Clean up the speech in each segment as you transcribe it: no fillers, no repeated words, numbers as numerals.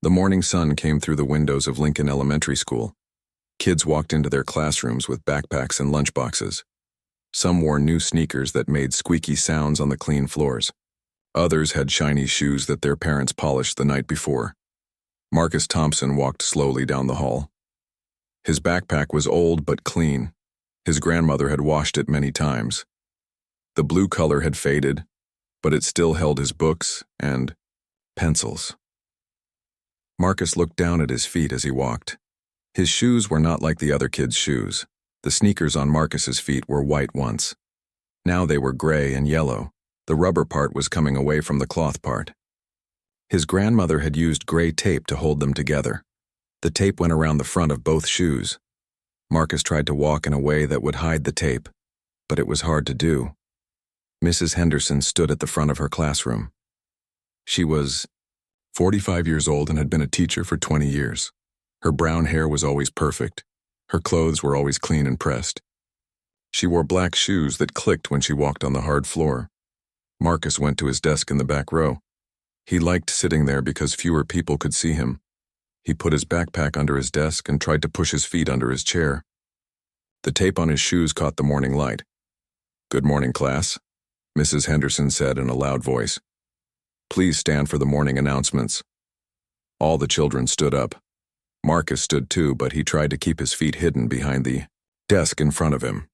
The morning sun came through the windows of Lincoln Elementary School. Kids walked into their classrooms with backpacks and lunchboxes. Some wore new sneakers that made squeaky sounds on the clean floors. Others had shiny shoes that their parents polished the night before. Marcus Thompson walked slowly down the hall. His backpack was old but clean. His grandmother had washed it many times. The blue color had faded, but it still held his books and pencils. Marcus looked down at his feet as he walked. His shoes were not like the other kids' shoes. The sneakers on Marcus's feet were white once. Now they were gray and yellow. The rubber part was coming away from the cloth part. His grandmother had used gray tape to hold them together. The tape went around the front of both shoes. Marcus tried to walk in a way that would hide the tape, but it was hard to do. Mrs. Henderson stood at the front of her classroom. She was 45 years old and had been a teacher for 20 years. Her brown hair was always perfect. Her clothes were always clean and pressed. She wore black shoes that clicked when she walked on the hard floor. Marcus went to his desk in the back row. He liked sitting there because fewer people could see him. He put his backpack under his desk and tried to push his feet under his chair. The tape on his shoes caught the morning light. "Good morning, class," Mrs. Henderson said in a loud voice. "Please stand for the morning announcements." All the children stood up. Marcus stood too, but he tried to keep his feet hidden behind the desk in front of him.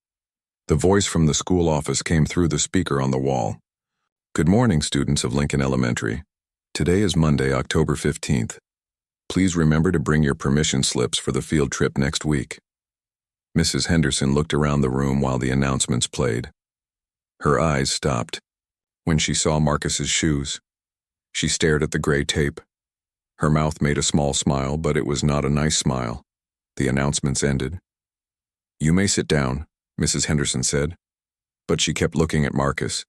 The voice from the school office came through the speaker on the wall. "Good morning, students of Lincoln Elementary. Today is Monday, October 15th. Please remember to bring your permission slips for the field trip next week." Mrs. Henderson looked around the room while the announcements played. Her eyes stopped when she saw Marcus's shoes. She stared at the gray tape. Her mouth made a small smile, but it was not a nice smile. The announcements ended. "You may sit down," Mrs. Henderson said, but she kept looking at Marcus.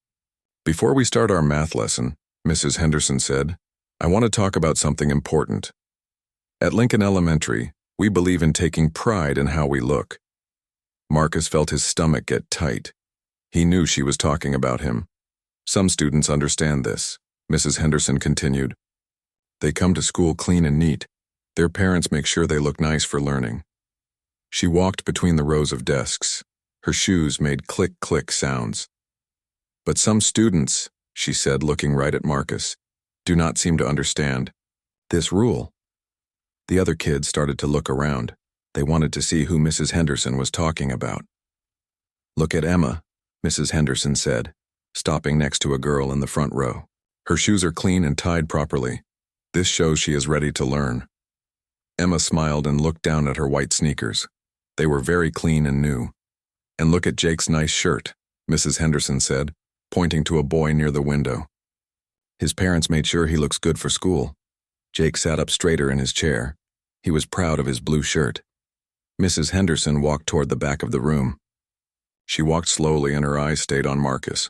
"Before we start our math lesson," Mrs. Henderson said, "I want to talk about something important. At Lincoln Elementary, we believe in taking pride in how we look." Marcus felt his stomach get tight. He knew she was talking about him. "Some students understand this," Mrs. Henderson continued. "They come to school clean and neat. Their parents make sure they look nice for learning." She walked between the rows of desks. Her shoes made click-click sounds. "But some students," she said, looking right at Marcus, "do not seem to understand this rule." The other kids started to look around. They wanted to see who Mrs. Henderson was talking about. "Look at Emma," Mrs. Henderson said, stopping next to a girl in the front row. "Her shoes are clean and tied properly. This shows she is ready to learn." Emma smiled and looked down at her white sneakers. They were very clean and new. "And look at Jake's nice shirt," Mrs. Henderson said, pointing to a boy near the window. "His parents made sure he looks good for school." Jake sat up straighter in his chair. He was proud of his blue shirt. Mrs. Henderson walked toward the back of the room. She walked slowly and her eyes stayed on Marcus.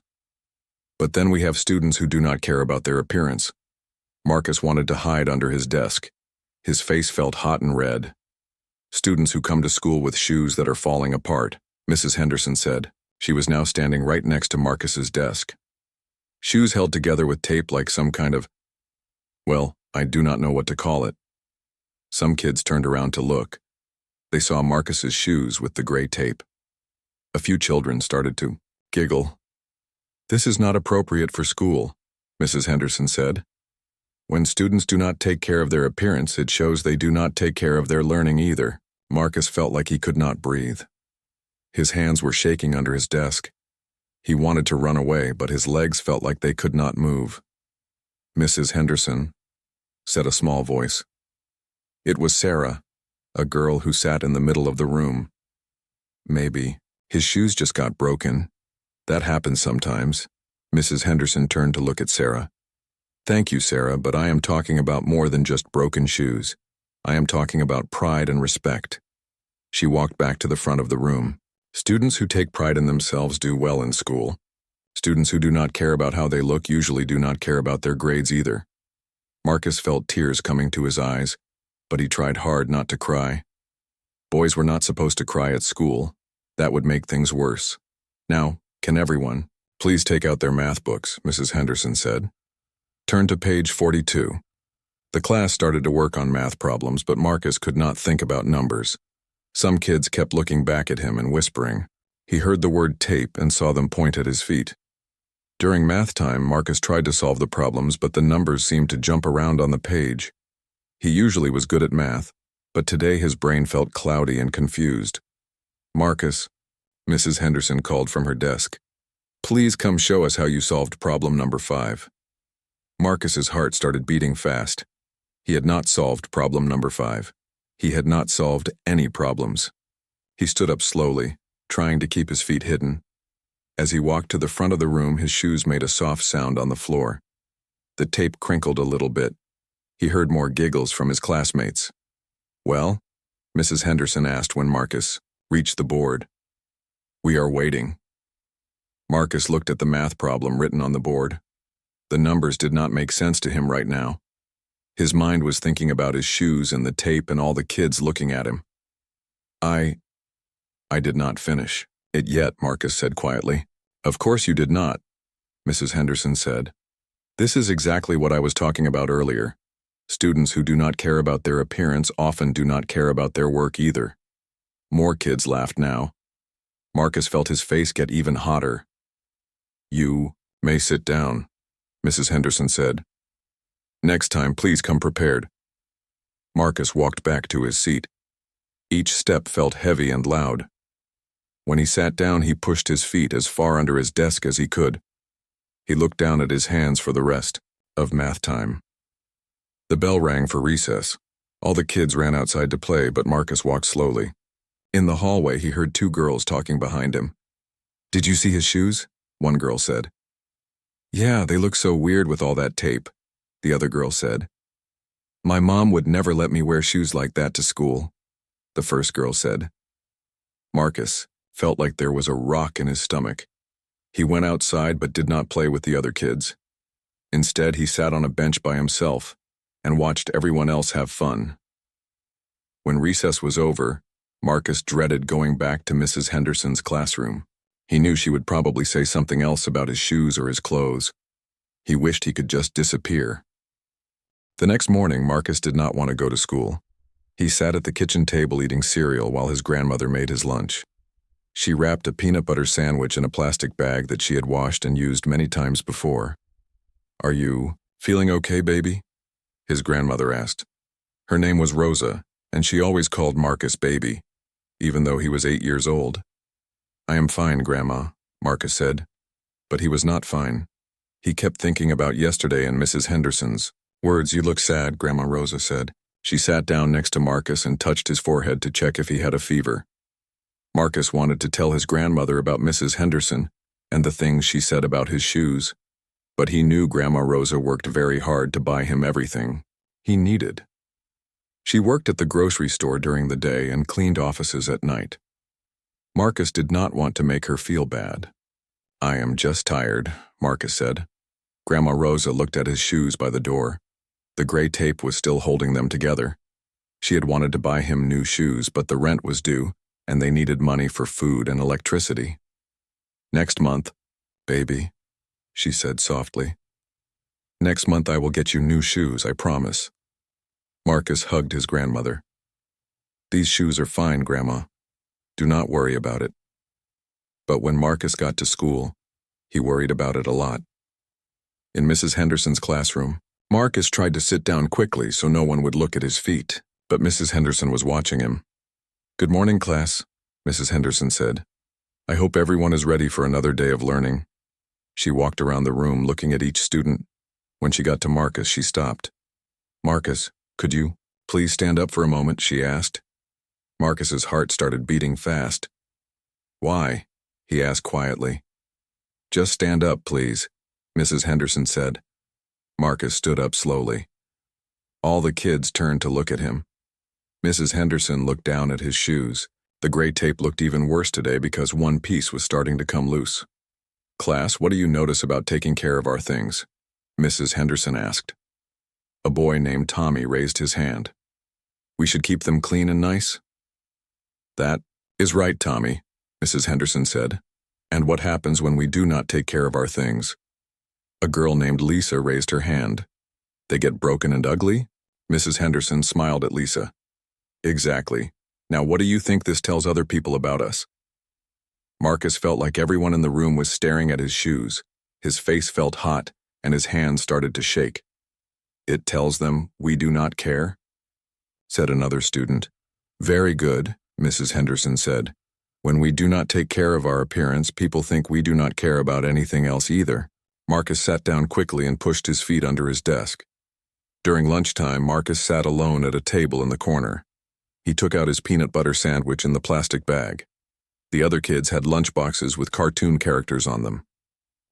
"But then we have students who do not care about their appearance." Marcus wanted to hide under his desk. His face felt hot and red. "Students who come to school with shoes that are falling apart," Mrs. Henderson said. She was now standing right next to Marcus's desk. "Shoes held together with tape like some kind of, well, I do not know what to call it." Some kids turned around to look. They saw Marcus's shoes with the gray tape. A few children started to giggle. "This is not appropriate for school," Mrs. Henderson said. "When students do not take care of their appearance, it shows they do not take care of their learning either." Marcus felt like he could not breathe. His hands were shaking under his desk. He wanted to run away, but his legs felt like they could not move. "Mrs. Henderson," said a small voice. It was Sarah, a girl who sat in the middle of the room. "Maybe his shoes just got broken. That happens sometimes." Mrs. Henderson turned to look at Sarah. "Thank you, Sarah, but I am talking about more than just broken shoes. I am talking about pride and respect." She walked back to the front of the room. "Students who take pride in themselves do well in school. Students who do not care about how they look usually do not care about their grades either." Marcus felt tears coming to his eyes, but he tried hard not to cry. Boys were not supposed to cry at school. That would make things worse. "Now, can everyone please take out their math books," Mrs. Henderson said. "Turn to page 42. The class started to work on math problems, but Marcus could not think about numbers. Some kids kept looking back at him and whispering. He heard the word tape and saw them point at his feet. During math time, Marcus tried to solve the problems, but the numbers seemed to jump around on the page. He usually was good at math, but today his brain felt cloudy and confused. "Marcus," Mrs. Henderson called from her desk. "Please come show us how you solved problem number 5. Marcus's heart started beating fast. He had not solved problem number 5. He had not solved any problems. He stood up slowly, trying to keep his feet hidden. As he walked to the front of the room, his shoes made a soft sound on the floor. The tape crinkled a little bit. He heard more giggles from his classmates. "Well?" Mrs. Henderson asked when Marcus reached the board. "We are waiting." Marcus looked at the math problem written on the board. The numbers did not make sense to him right now. His mind was thinking about his shoes and the tape and all the kids looking at him. I did not finish it yet," Marcus said quietly. "Of course you did not," Mrs. Henderson said. "This is exactly what I was talking about earlier. Students who do not care about their appearance often do not care about their work either." More kids laughed now. Marcus felt his face get even hotter. "You may sit down," Mrs. Henderson said. "Next time, please come prepared." Marcus walked back to his seat. Each step felt heavy and loud. When he sat down, he pushed his feet as far under his desk as he could. He looked down at his hands for the rest of math time. The bell rang for recess. All the kids ran outside to play, but Marcus walked slowly. In the hallway, he heard 2 girls talking behind him. "Did you see his shoes?" one girl said. "Yeah, they look so weird with all that tape," the other girl said. "My mom would never let me wear shoes like that to school," the first girl said. Marcus felt like there was a rock in his stomach. He went outside but did not play with the other kids. Instead, he sat on a bench by himself and watched everyone else have fun. When recess was over, Marcus dreaded going back to Mrs. Henderson's classroom. He knew she would probably say something else about his shoes or his clothes. He wished he could just disappear. The next morning, Marcus did not want to go to school. He sat at the kitchen table eating cereal while his grandmother made his lunch. She wrapped a peanut butter sandwich in a plastic bag that she had washed and used many times before. "Are you feeling okay, baby?" his grandmother asked. Her name was Rosa, and she always called Marcus baby, even though he was 8 years old. "I am fine, Grandma," Marcus said. But he was not fine. He kept thinking about yesterday and Mrs. Henderson's words. "You look sad," Grandma Rosa said. She sat down next to Marcus and touched his forehead to check if he had a fever. Marcus wanted to tell his grandmother about Mrs. Henderson and the things she said about his shoes, but he knew Grandma Rosa worked very hard to buy him everything he needed. She worked at the grocery store during the day and cleaned offices at night. Marcus did not want to make her feel bad. "I am just tired," Marcus said. Grandma Rosa looked at his shoes by the door. The gray tape was still holding them together. She had wanted to buy him new shoes, but the rent was due, and they needed money for food and electricity. "Next month, baby," she said softly. "Next month I will get you new shoes, I promise." Marcus hugged his grandmother. "These shoes are fine, Grandma. Do not worry about it." But when Marcus got to school, he worried about it a lot. In Mrs. Henderson's classroom, Marcus tried to sit down quickly so no one would look at his feet, but Mrs. Henderson was watching him. "Good morning, class," Mrs. Henderson said. "I hope everyone is ready for another day of learning." She walked around the room looking at each student. When she got to Marcus, she stopped. "Marcus, could you please stand up for a moment?" she asked. Marcus's heart started beating fast. "Why?" he asked quietly. "Just stand up, please," Mrs. Henderson said. Marcus stood up slowly. All the kids turned to look at him. Mrs. Henderson looked down at his shoes. The gray tape looked even worse today because one piece was starting to come loose. "Class, what do you notice about taking care of our things?" Mrs. Henderson asked. A boy named Tommy raised his hand. "We should keep them clean and nice?" "That is right, Tommy," Mrs. Henderson said. "And what happens when we do not take care of our things?" A girl named Lisa raised her hand. "They get broken and ugly?" Mrs. Henderson smiled at Lisa. Exactly. Now what do you think this tells other people about us? Marcus felt like everyone in the room was staring at his shoes. His face felt hot, and his hands started to shake. It tells them we do not care, said another student. Very good, Mrs. Henderson said. When we do not take care of our appearance, people think we do not care about anything else either. Marcus sat down quickly and pushed his feet under his desk. During lunchtime, Marcus sat alone at a table in the corner. He took out his peanut butter sandwich in the plastic bag. The other kids had lunchboxes with cartoon characters on them.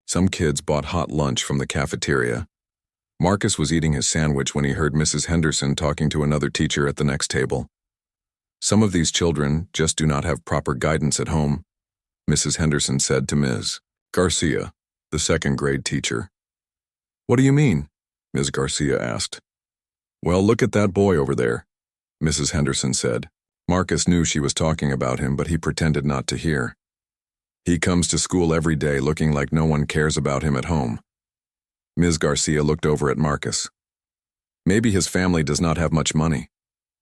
Some kids bought hot lunch from the cafeteria. Marcus was eating his sandwich when he heard Mrs. Henderson talking to another teacher at the next table. Some of these children just do not have proper guidance at home, Mrs. Henderson said to Ms. Garcia, the second-grade teacher. What do you mean? Ms. Garcia asked. Well, look at that boy over there, Mrs. Henderson said. Marcus knew she was talking about him, but he pretended not to hear. He comes to school every day looking like no one cares about him at home. Ms. Garcia looked over at Marcus. Maybe his family does not have much money,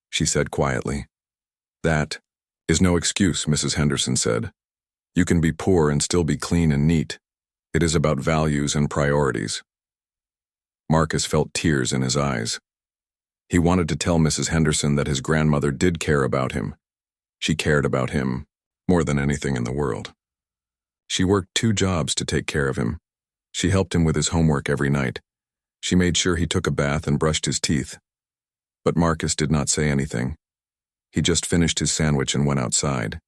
she said quietly. That is no excuse, Mrs. Henderson said. You can be poor and still be clean and neat. It is about values and priorities. Marcus felt tears in his eyes. He wanted to tell Mrs. Henderson that his grandmother did care about him. She cared about him more than anything in the world. She worked 2 jobs to take care of him. She helped him with his homework every night. She made sure he took a bath and brushed his teeth. But Marcus did not say anything. He just finished his sandwich and went outside.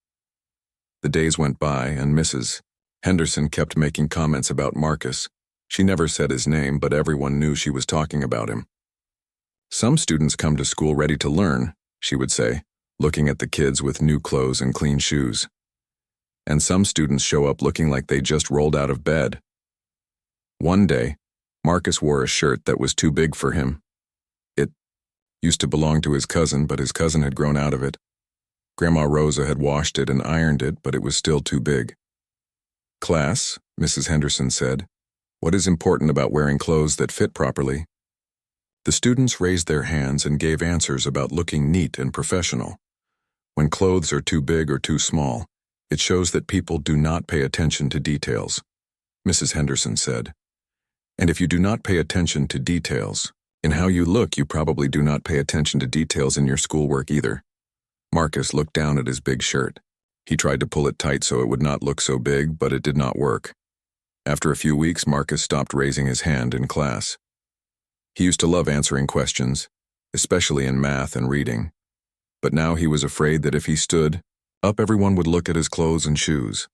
The days went by, and Mrs. Henderson kept making comments about Marcus. She never said his name, but everyone knew she was talking about him. Some students come to school ready to learn, she would say, looking at the kids with new clothes and clean shoes. And some students show up looking like they just rolled out of bed. One day, Marcus wore a shirt that was too big for him. It used to belong to his cousin, but his cousin had grown out of it. Grandma Rosa had washed it and ironed it, but it was still too big. Class, Mrs. Henderson said, what is important about wearing clothes that fit properly? The students raised their hands and gave answers about looking neat and professional. When clothes are too big or too small, it shows that people do not pay attention to details, Mrs. Henderson said. And if you do not pay attention to details, in how you look, you probably do not pay attention to details in your schoolwork either. Marcus looked down at his big shirt. He tried to pull it tight so it would not look so big, but it did not work. After a few weeks, Marcus stopped raising his hand in class. He used to love answering questions, especially in math and reading. But now he was afraid that if he stood up, everyone would look at his clothes and shoes.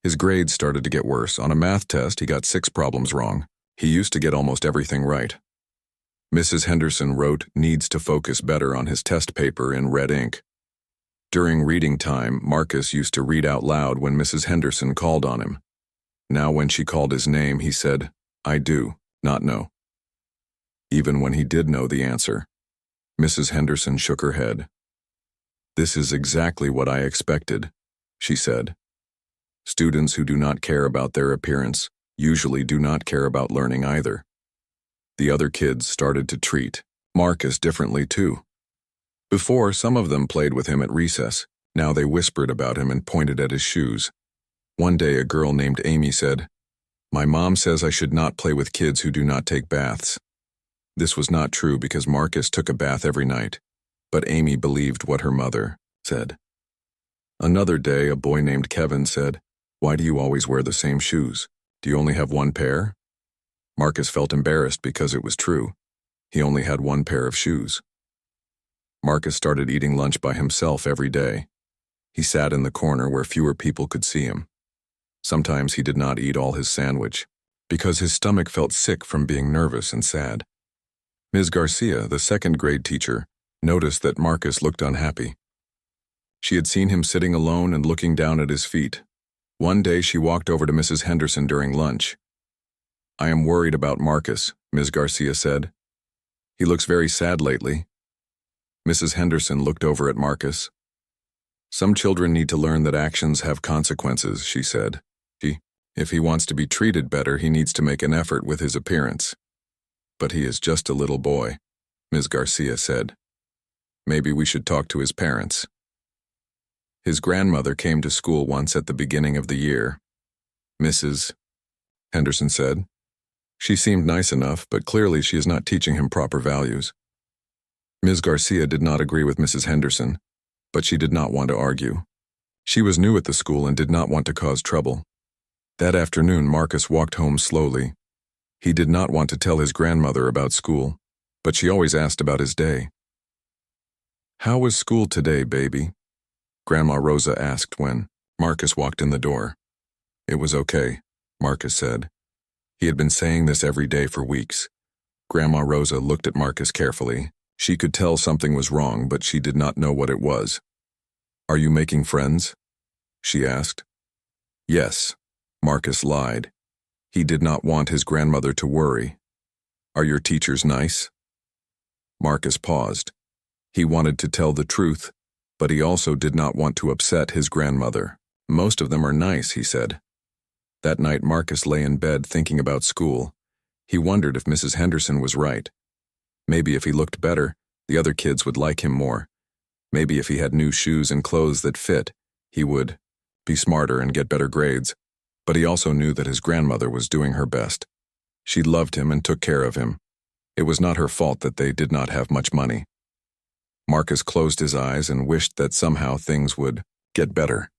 His grades started to get worse. On a math test, he got 6 problems wrong. He used to get almost everything right. Mrs. Henderson wrote needs to focus better on his test paper in red ink. During reading time, Marcus used to read out loud when Mrs. Henderson called on him. Now when she called his name, he said, I do not know. Even when he did know the answer, Mrs. Henderson shook her head. This is exactly what I expected, she said. Students who do not care about their appearance usually do not care about learning either. The other kids started to treat Marcus differently too. Before, some of them played with him at recess. Now they whispered about him and pointed at his shoes. One day a girl named Amy said, My mom says I should not play with kids who do not take baths. This was not true because Marcus took a bath every night, but Amy believed what her mother said. Another day a boy named Kevin said, Why do you always wear the same shoes? Do you only have 1 pair? Marcus felt embarrassed because it was true. He only had 1 pair of shoes. Marcus started eating lunch by himself every day. He sat in the corner where fewer people could see him. Sometimes he did not eat all his sandwich, because his stomach felt sick from being nervous and sad. Ms. Garcia, the second-grade teacher, noticed that Marcus looked unhappy. She had seen him sitting alone and looking down at his feet. One day she walked over to Mrs. Henderson during lunch. I am worried about Marcus, Ms. Garcia said. He looks very sad lately. Mrs. Henderson looked over at Marcus. Some children need to learn that actions have consequences, she said. If he wants to be treated better, he needs to make an effort with his appearance. But he is just a little boy. Ms. Garcia said. Maybe we should talk to his parents. His grandmother came to school once at the beginning of the year. Mrs. Henderson said. She seemed nice enough, but clearly she is not teaching him proper values. Ms. Garcia did not agree with Mrs. Henderson, but she did not want to argue. She was new at the school and did not want to cause trouble. That afternoon, Marcus walked home slowly. He did not want to tell his grandmother about school, but she always asked about his day. "How was school today, baby?" Grandma Rosa asked when Marcus walked in the door. "It was okay," Marcus said. He had been saying this every day for weeks. Grandma Rosa looked at Marcus carefully. She could tell something was wrong, but she did not know what it was. "Are you making friends?" she asked. Yes, Marcus lied. He did not want his grandmother to worry. "Are your teachers nice?" Marcus paused. He wanted to tell the truth, but he also did not want to upset his grandmother. "Most of them are nice," he said. That night, Marcus lay in bed thinking about school. He wondered if Mrs. Henderson was right. Maybe if he looked better, the other kids would like him more. Maybe if he had new shoes and clothes that fit, he would be smarter and get better grades. But he also knew that his grandmother was doing her best. She loved him and took care of him. It was not her fault that they did not have much money. Marcus closed his eyes and wished that somehow things would get better.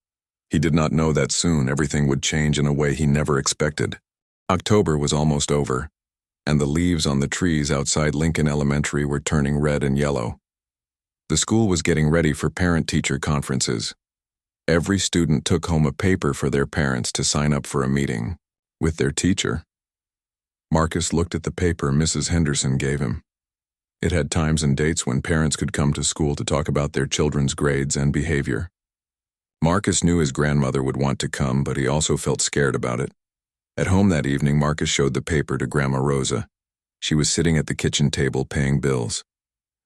He did not know that soon everything would change in a way he never expected. October was almost over, and the leaves on the trees outside Lincoln Elementary were turning red and yellow. The school was getting ready for parent-teacher conferences. Every student took home a paper for their parents to sign up for a meeting with their teacher. Marcus looked at the paper Mrs. Henderson gave him. It had times and dates when parents could come to school to talk about their children's grades and behavior. Marcus knew his grandmother would want to come, but he also felt scared about it. At home that evening, Marcus showed the paper to Grandma Rosa. She was sitting at the kitchen table paying bills.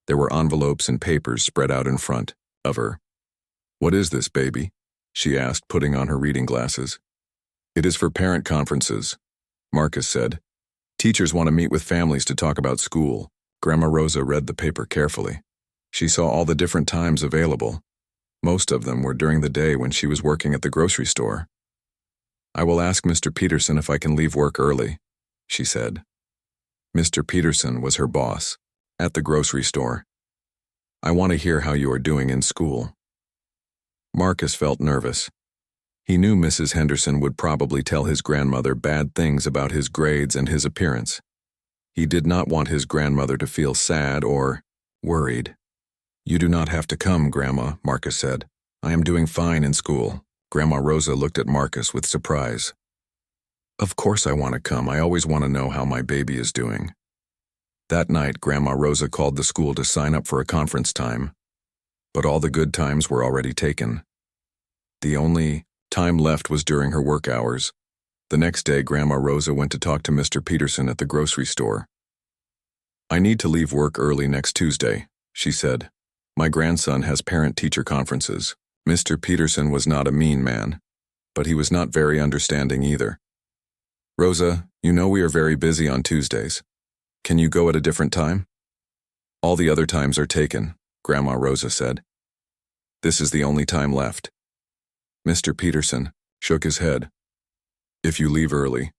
There were envelopes and papers spread out in front of her. "What is this, baby?" she asked, putting on her reading glasses. "It is for parent conferences," Marcus said. "Teachers want to meet with families to talk about school." Grandma Rosa read the paper carefully. She saw all the different times available. Most of them were during the day when she was working at the grocery store. "I will ask Mr. Peterson if I can leave work early," she said. Mr. Peterson was her boss at the grocery store. "I want to hear how you are doing in school." Marcus felt nervous. He knew Mrs. Henderson would probably tell his grandmother bad things about his grades and his appearance. He did not want his grandmother to feel sad or worried. "You do not have to come, Grandma," Marcus said. "I am doing fine in school." Grandma Rosa looked at Marcus with surprise. "Of course I want to come. I always want to know how my baby is doing." That night, Grandma Rosa called the school to sign up for a conference time, but all the good times were already taken. The only time left was during her work hours. The next day, Grandma Rosa went to talk to Mr. Peterson at the grocery store. "I need to leave work early next Tuesday," she said. "My grandson has parent-teacher conferences." Mr. Peterson was not a mean man, but he was not very understanding either. "Rosa, you know we are very busy on Tuesdays. Can you go at a different time?" "All the other times are taken," Grandma Rosa said. "This is the only time left." Mr. Peterson shook his head. "If you leave early,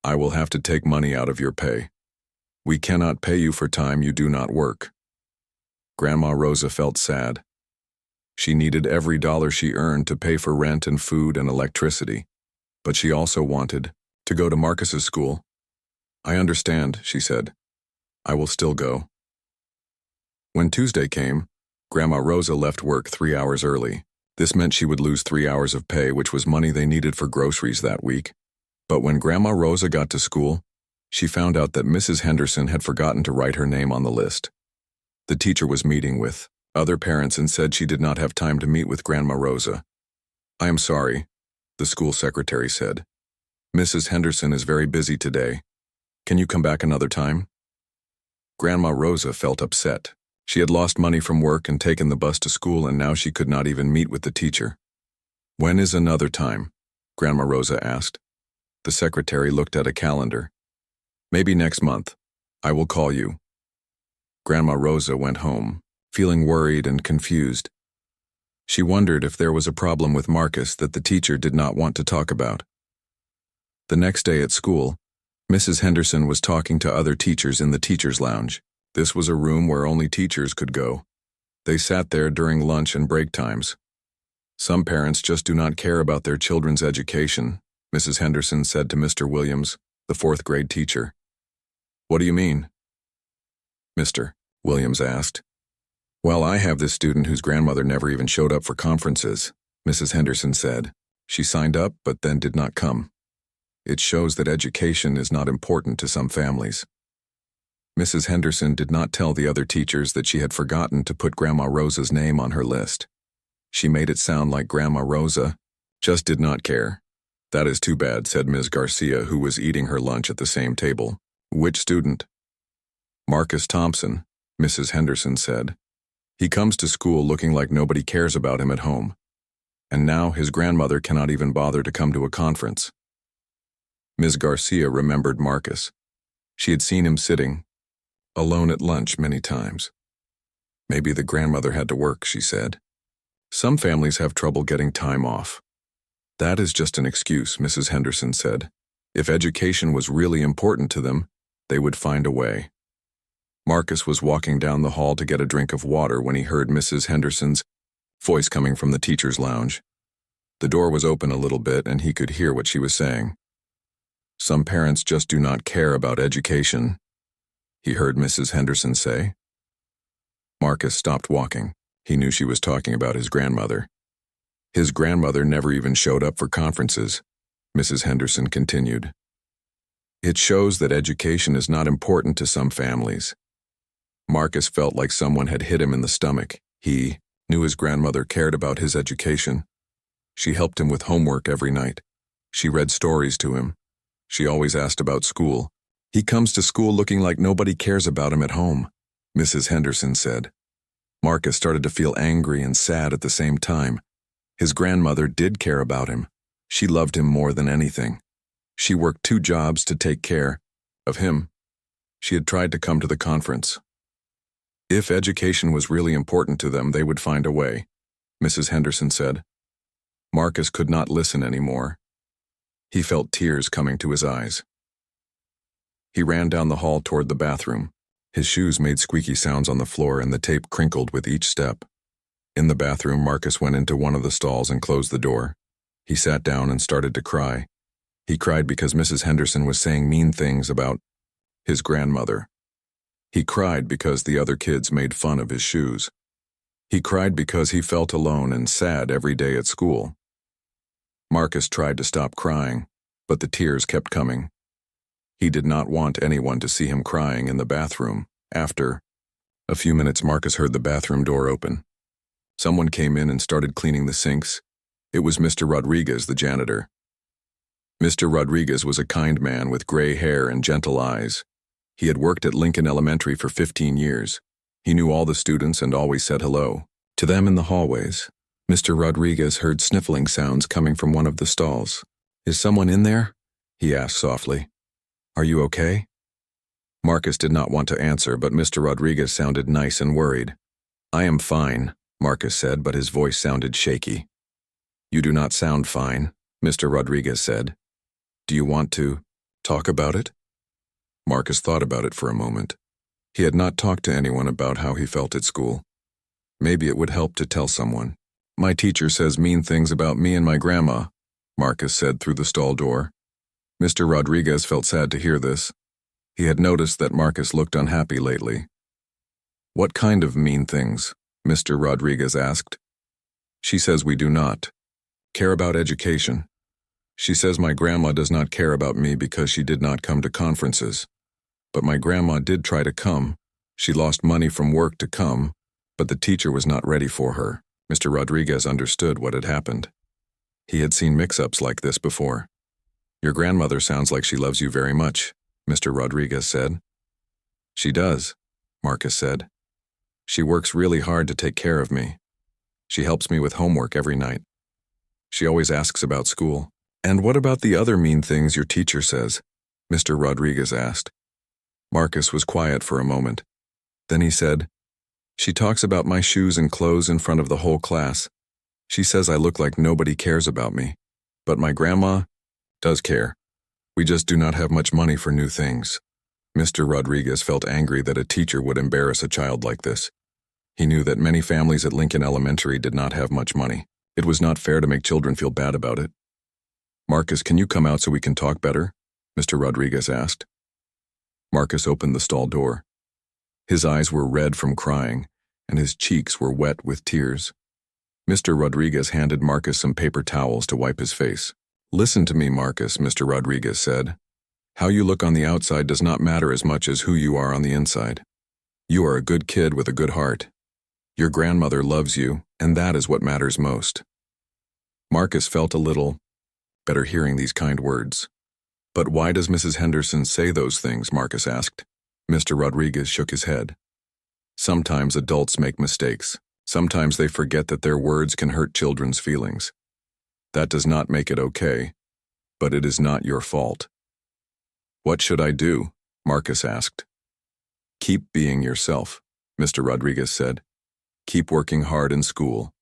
I will have to take money out of your pay. We cannot pay you for time you do not work." Grandma Rosa felt sad. She needed every dollar she earned to pay for rent and food and electricity, but she also wanted to go to Marcus's school. "I understand," she said. "I will still go." When Tuesday came, Grandma Rosa left work 3 hours early. This meant she would lose 3 hours of pay, which was money they needed for groceries that week. But when Grandma Rosa got to school, she found out that Mrs. Henderson had forgotten to write her name on the list. The teacher was meeting with other parents and said she did not have time to meet with Grandma Rosa. "I am sorry," the school secretary said. "Mrs. Henderson is very busy today. Can you come back another time?" Grandma Rosa felt upset. She had lost money from work and taken the bus to school, and now she could not even meet with the teacher. "When is another time?" Grandma Rosa asked. The secretary looked at a calendar. "Maybe next month. I will call you." Grandma Rosa went home, feeling worried and confused. She wondered if there was a problem with Marcus that the teacher did not want to talk about. The next day at school, Mrs. Henderson was talking to other teachers in the teacher's lounge. This was a room where only teachers could go. They sat there during lunch and break times. Some parents just do not care about their children's education, Mrs. Henderson said to Mr. Williams, the fourth grade teacher. What do you mean? Mr. Williams asked. Well, I have this student whose grandmother never even showed up for conferences, Mrs. Henderson said. She signed up but then did not come. It shows that education is not important to some families. Mrs. Henderson did not tell the other teachers that she had forgotten to put Grandma Rosa's name on her list. She made it sound like Grandma Rosa just did not care. That is too bad, said Ms. Garcia, who was eating her lunch at the same table. Which student? Marcus Thompson, Mrs. Henderson said. He comes to school looking like nobody cares about him at home. And now his grandmother cannot even bother to come to a conference. Ms. Garcia remembered Marcus. She had seen him sitting alone at lunch many times. Maybe the grandmother had to work, she said. Some families have trouble getting time off. That is just an excuse, Mrs. Henderson said. If education was really important to them, they would find a way. Marcus was walking down the hall to get a drink of water when he heard Mrs. Henderson's voice coming from the teacher's lounge. The door was open a little bit and he could hear what she was saying. Some parents just do not care about education, he heard Mrs. Henderson say. Marcus stopped walking. He knew she was talking about his grandmother. His grandmother never even showed up for conferences, Mrs. Henderson continued. It shows that education is not important to some families. Marcus felt like someone had hit him in the stomach. He knew his grandmother cared about his education. She helped him with homework every night. She read stories to him. She always asked about school. He comes to school looking like nobody cares about him at home, Mrs. Henderson said. Marcus started to feel angry and sad at the same time. His grandmother did care about him. She loved him more than anything. She worked 2 jobs to take care of him. She had tried to come to the conference. If education was really important to them, they would find a way, Mrs. Henderson said. Marcus could not listen anymore. He felt tears coming to his eyes. He ran down the hall toward the bathroom. His shoes made squeaky sounds on the floor and the tape crinkled with each step. In the bathroom, Marcus went into one of the stalls and closed the door. He sat down and started to cry. He cried because Mrs. Henderson was saying mean things about his grandmother. He cried because the other kids made fun of his shoes. He cried because he felt alone and sad every day at school. Marcus tried to stop crying, but the tears kept coming. He did not want anyone to see him crying in the bathroom. After a few minutes, Marcus heard the bathroom door open. Someone came in and started cleaning the sinks. It was Mr. Rodriguez, the janitor. Mr. Rodriguez was a kind man with gray hair and gentle eyes. He had worked at Lincoln Elementary for 15 years. He knew all the students and always said hello to them in the hallways. Mr. Rodriguez heard sniffling sounds coming from one of the stalls. Is someone in there? He asked softly. Are you okay? Marcus did not want to answer, but Mr. Rodriguez sounded nice and worried. I am fine, Marcus said, but his voice sounded shaky. You do not sound fine, Mr. Rodriguez said. Do you want to talk about it? Marcus thought about it for a moment. He had not talked to anyone about how he felt at school. Maybe it would help to tell someone. My teacher says mean things about me and my grandma, Marcus said through the stall door. Mr. Rodriguez felt sad to hear this. He had noticed that Marcus looked unhappy lately. What kind of mean things? Mr. Rodriguez asked. She says we do not care about education. She says my grandma does not care about me because she did not come to conferences. But my grandma did try to come. She lost money from work to come, but the teacher was not ready for her. Mr. Rodriguez understood what had happened. He had seen mix-ups like this before. Your grandmother sounds like she loves you very much, Mr. Rodriguez said. She does, Marcus said. She works really hard to take care of me. She helps me with homework every night. She always asks about school. And what about the other mean things your teacher says? Mr. Rodriguez asked. Marcus was quiet for a moment. Then he said, "She talks about my shoes and clothes in front of the whole class. She says I look like nobody cares about me. But my grandma does care. We just do not have much money for new things." Mr. Rodriguez felt angry that a teacher would embarrass a child like this. He knew that many families at Lincoln Elementary did not have much money. It was not fair to make children feel bad about it. "Marcus, can you come out so we can talk better?" Mr. Rodriguez asked. Marcus opened the stall door. His eyes were red from crying, and his cheeks were wet with tears. Mr. Rodriguez handed Marcus some paper towels to wipe his face. "Listen to me, Marcus," Mr. Rodriguez said. "How you look on the outside does not matter as much as who you are on the inside. You are a good kid with a good heart. Your grandmother loves you, and that is what matters most." Marcus felt a little better hearing these kind words. "But why does Mrs. Henderson say those things?" Marcus asked. Mr. Rodriguez shook his head. "Sometimes adults make mistakes. Sometimes they forget that their words can hurt children's feelings. That does not make it okay, but it is not your fault." "What should I do?" Marcus asked. "Keep being yourself," Mr. Rodriguez said. "Keep working hard in school.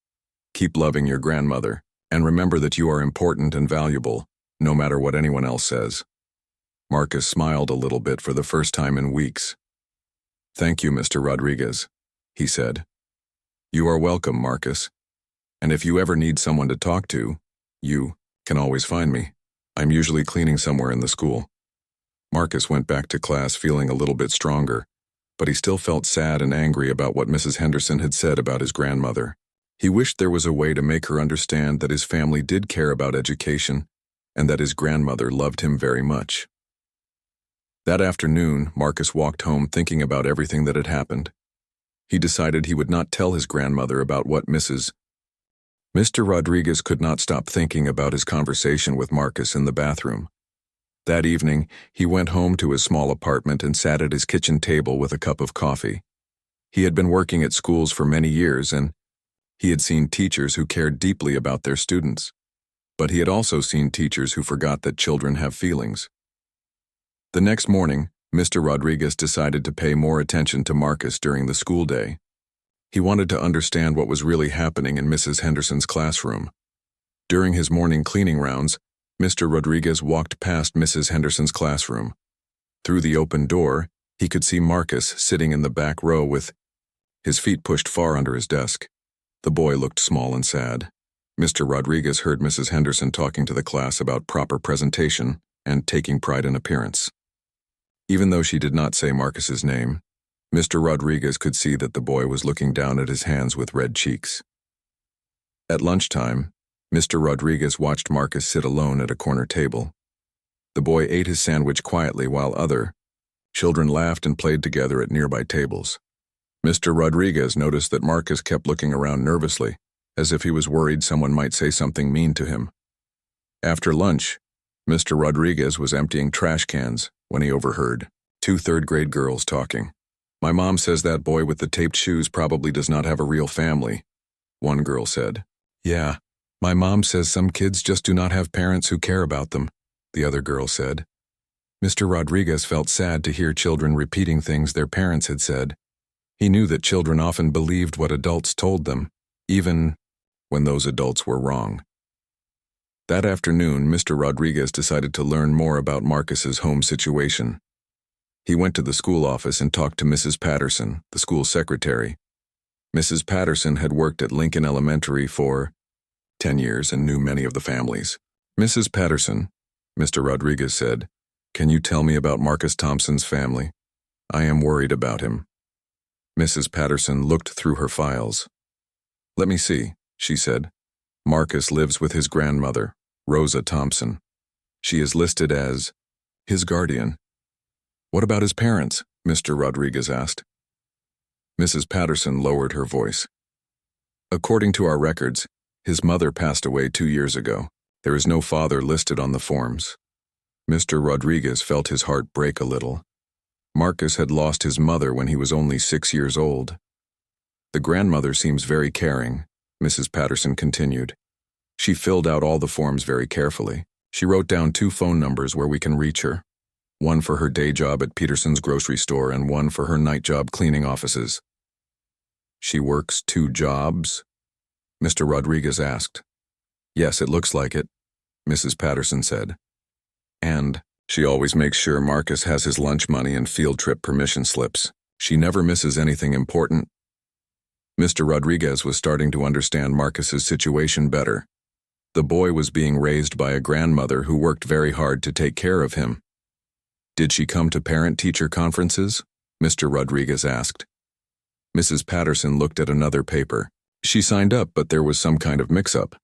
Keep loving your grandmother, and remember that you are important and valuable, no matter what anyone else says." Marcus smiled a little bit for the first time in weeks. "Thank you, Mr. Rodriguez," he said. "You are welcome, Marcus. And if you ever need someone to talk to, you can always find me. I'm usually cleaning somewhere in the school." Marcus went back to class feeling a little bit stronger, but he still felt sad and angry about what Mrs. Henderson had said about his grandmother. He wished there was a way to make her understand that his family did care about education and that his grandmother loved him very much. That afternoon, Marcus walked home thinking about everything that had happened. He decided he would not tell his grandmother about what Mr. Rodriguez could not stop thinking about his conversation with Marcus in the bathroom. That evening, he went home to his small apartment and sat at his kitchen table with a cup of coffee. He had been working at schools for many years, and he had seen teachers who cared deeply about their students. But he had also seen teachers who forgot that children have feelings. The next morning, Mr. Rodriguez decided to pay more attention to Marcus during the school day. He wanted to understand what was really happening in Mrs. Henderson's classroom. During his morning cleaning rounds, Mr. Rodriguez walked past Mrs. Henderson's classroom. Through the open door, he could see Marcus sitting in the back row with his feet pushed far under his desk. The boy looked small and sad. Mr. Rodriguez heard Mrs. Henderson talking to the class about proper presentation and taking pride in appearance. Even though she did not say Marcus's name, Mr. Rodriguez could see that the boy was looking down at his hands with red cheeks. At lunchtime, Mr. Rodriguez watched Marcus sit alone at a corner table. The boy ate his sandwich quietly while other children laughed and played together at nearby tables. Mr. Rodriguez noticed that Marcus kept looking around nervously, as if he was worried someone might say something mean to him. After lunch, Mr. Rodriguez was emptying trash cans when he overheard two third-grade girls talking. "My mom says that boy with the taped shoes probably does not have a real family," one girl said. "Yeah, my mom says some kids just do not have parents who care about them," the other girl said. Mr. Rodriguez felt sad to hear children repeating things their parents had said. He knew that children often believed what adults told them, even when those adults were wrong. That afternoon, Mr. Rodriguez decided to learn more about Marcus's home situation. He went to the school office and talked to Mrs. Patterson, the school secretary. Mrs. Patterson had worked at Lincoln Elementary for 10 years and knew many of the families. "Mrs. Patterson," Mr. Rodriguez said, "can you tell me about Marcus Thompson's family? I am worried about him." Mrs. Patterson looked through her files. "Let me see," she said. "Marcus lives with his grandmother, Rosa Thompson. She is listed as his guardian." "What about his parents?" Mr. Rodriguez asked. Mrs. Patterson lowered her voice. "According to our records, his mother passed away 2 years ago. There is no father listed on the forms." Mr. Rodriguez felt his heart break a little. Marcus had lost his mother when he was only 6 years old. "The grandmother seems very caring," Mrs. Patterson continued. "She filled out all the forms very carefully. She wrote down 2 phone numbers where we can reach her. one for her day job at Peterson's grocery store and one for her night job cleaning offices. She works 2 jobs? Mr. Rodriguez asked. Yes, it looks like it, Mrs. Patterson said. And she always makes sure Marcus has his lunch money and field trip permission slips. She never misses anything important. Mr. Rodriguez was starting to understand Marcus's situation better. The boy was being raised by a grandmother who worked very hard to take care of him. Did she come to parent-teacher conferences? Mr. Rodriguez asked. Mrs. Patterson looked at another paper. She signed up, but there was some kind of mix-up.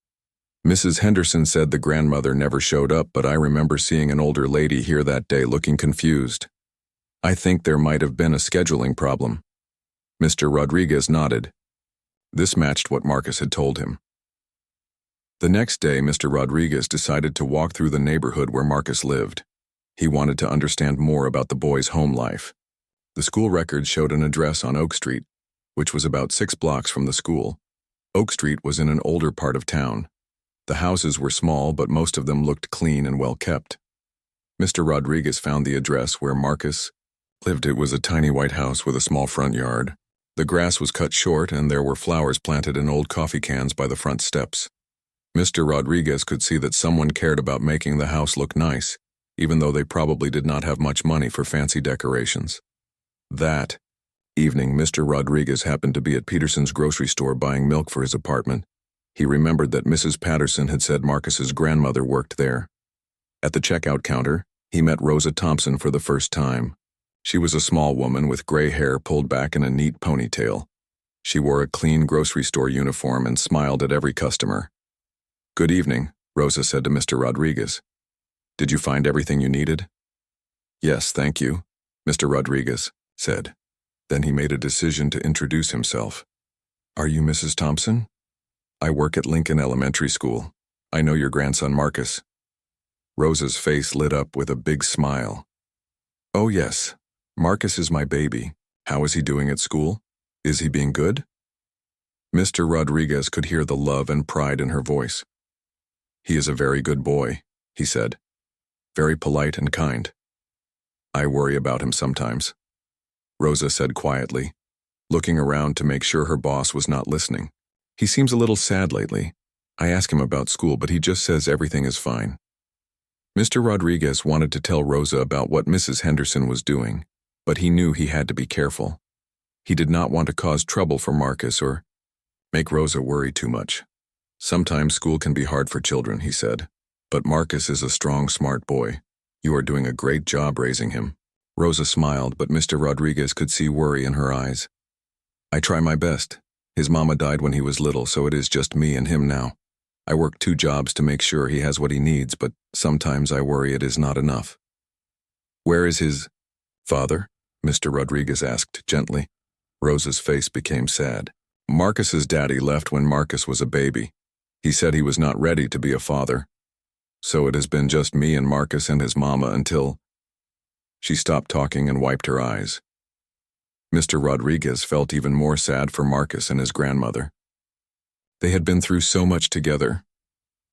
Mrs. Henderson said the grandmother never showed up, but I remember seeing an older lady here that day looking confused. I think there might have been a scheduling problem. Mr. Rodriguez nodded. This matched what Marcus had told him. The next day, Mr. Rodriguez decided to walk through the neighborhood where Marcus lived. He wanted to understand more about the boy's home life. The school records showed an address on Oak Street, which was about 6 blocks from the school. Oak Street was in an older part of town. The houses were small, but most of them looked clean and well kept. Mr. Rodriguez found the address where Marcus lived. It was a tiny white house with a small front yard. The grass was cut short and there were flowers planted in old coffee cans by the front steps. Mr. Rodriguez could see that someone cared about making the house look nice, even though they probably did not have much money for fancy decorations. That evening, Mr. Rodriguez happened to be at Peterson's grocery store buying milk for his apartment. He remembered that Mrs. Patterson had said Marcus's grandmother worked there. At the checkout counter, he met Rosa Thompson for the first time. She was a small woman with gray hair pulled back in a neat ponytail. She wore a clean grocery store uniform and smiled at every customer. Good evening, Rosa said to Mr. Rodriguez. Did you find everything you needed? Yes, thank you, Mr. Rodriguez said. Then he made a decision to introduce himself. Are you Mrs. Thompson? I work at Lincoln Elementary School. I know your grandson Marcus. Rosa's face lit up with a big smile. Oh yes, Marcus is my baby. How is he doing at school? Is he being good? Mr. Rodriguez could hear the love and pride in her voice. He is a very good boy, he said. Very polite and kind. I worry about him sometimes, Rosa said quietly, looking around to make sure her boss was not listening. He seems a little sad lately. I ask him about school, but he just says everything is fine. Mr. Rodriguez wanted to tell Rosa about what Mrs. Henderson was doing, but he knew he had to be careful. He did not want to cause trouble for Marcus or make Rosa worry too much. Sometimes school can be hard for children, he said, but Marcus is a strong, smart boy. You are doing a great job raising him. Rosa smiled, but Mr. Rodriguez could see worry in her eyes. I try my best. His mama died when he was little, so it is just me and him now. I work 2 jobs to make sure he has what he needs, but sometimes I worry it is not enough. Where is his father? Mr. Rodriguez asked gently. Rosa's face became sad. Marcus's daddy left when Marcus was a baby. He said he was not ready to be a father. So it has been just me and Marcus and his mama until... She stopped talking and wiped her eyes. Mr. Rodriguez felt even more sad for Marcus and his grandmother. They had been through so much together.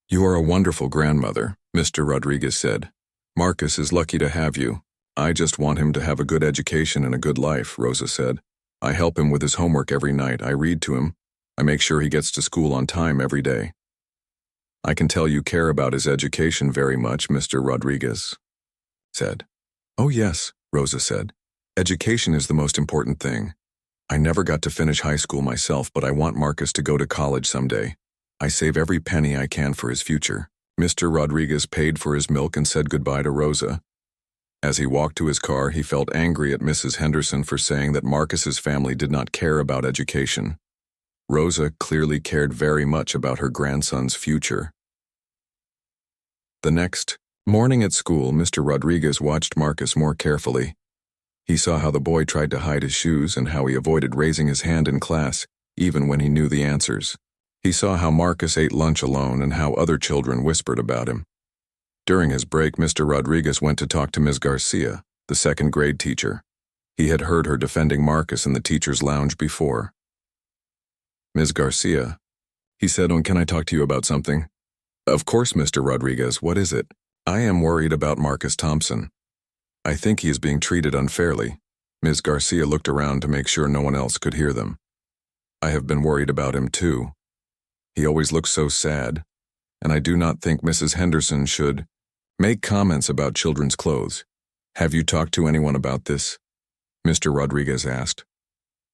You are a wonderful grandmother, Mr. Rodriguez said. Marcus is lucky to have you. I just want him to have a good education and a good life, Rosa said. I help him with his homework every night. I read to him. I make sure he gets to school on time every day. I can tell you care about his education very much, Mr. Rodriguez said. Oh yes, Rosa said. Education is the most important thing. I never got to finish high school myself, but I want Marcus to go to college someday. I save every penny I can for his future. Mr. Rodriguez paid for his milk and said goodbye to Rosa. As he walked to his car, he felt angry at Mrs. Henderson for saying that Marcus's family did not care about education. Rosa clearly cared very much about her grandson's future. The next morning at school, Mr. Rodriguez watched Marcus more carefully. He saw how the boy tried to hide his shoes and how he avoided raising his hand in class, even when he knew the answers. He saw how Marcus ate lunch alone and how other children whispered about him. During his break, Mr. Rodriguez went to talk to Ms. Garcia, the second-grade teacher. He had heard her defending Marcus in the teacher's lounge before. Ms. Garcia, he said, can I talk to you about something? Of course, Mr. Rodriguez, what is it? I am worried about Marcus Thompson. I think he is being treated unfairly. Ms. Garcia looked around to make sure no one else could hear them. I have been worried about him too. He always looks so sad, and I do not think Mrs. Henderson should make comments about children's clothes. Have you talked to anyone about this? Mr. Rodriguez asked.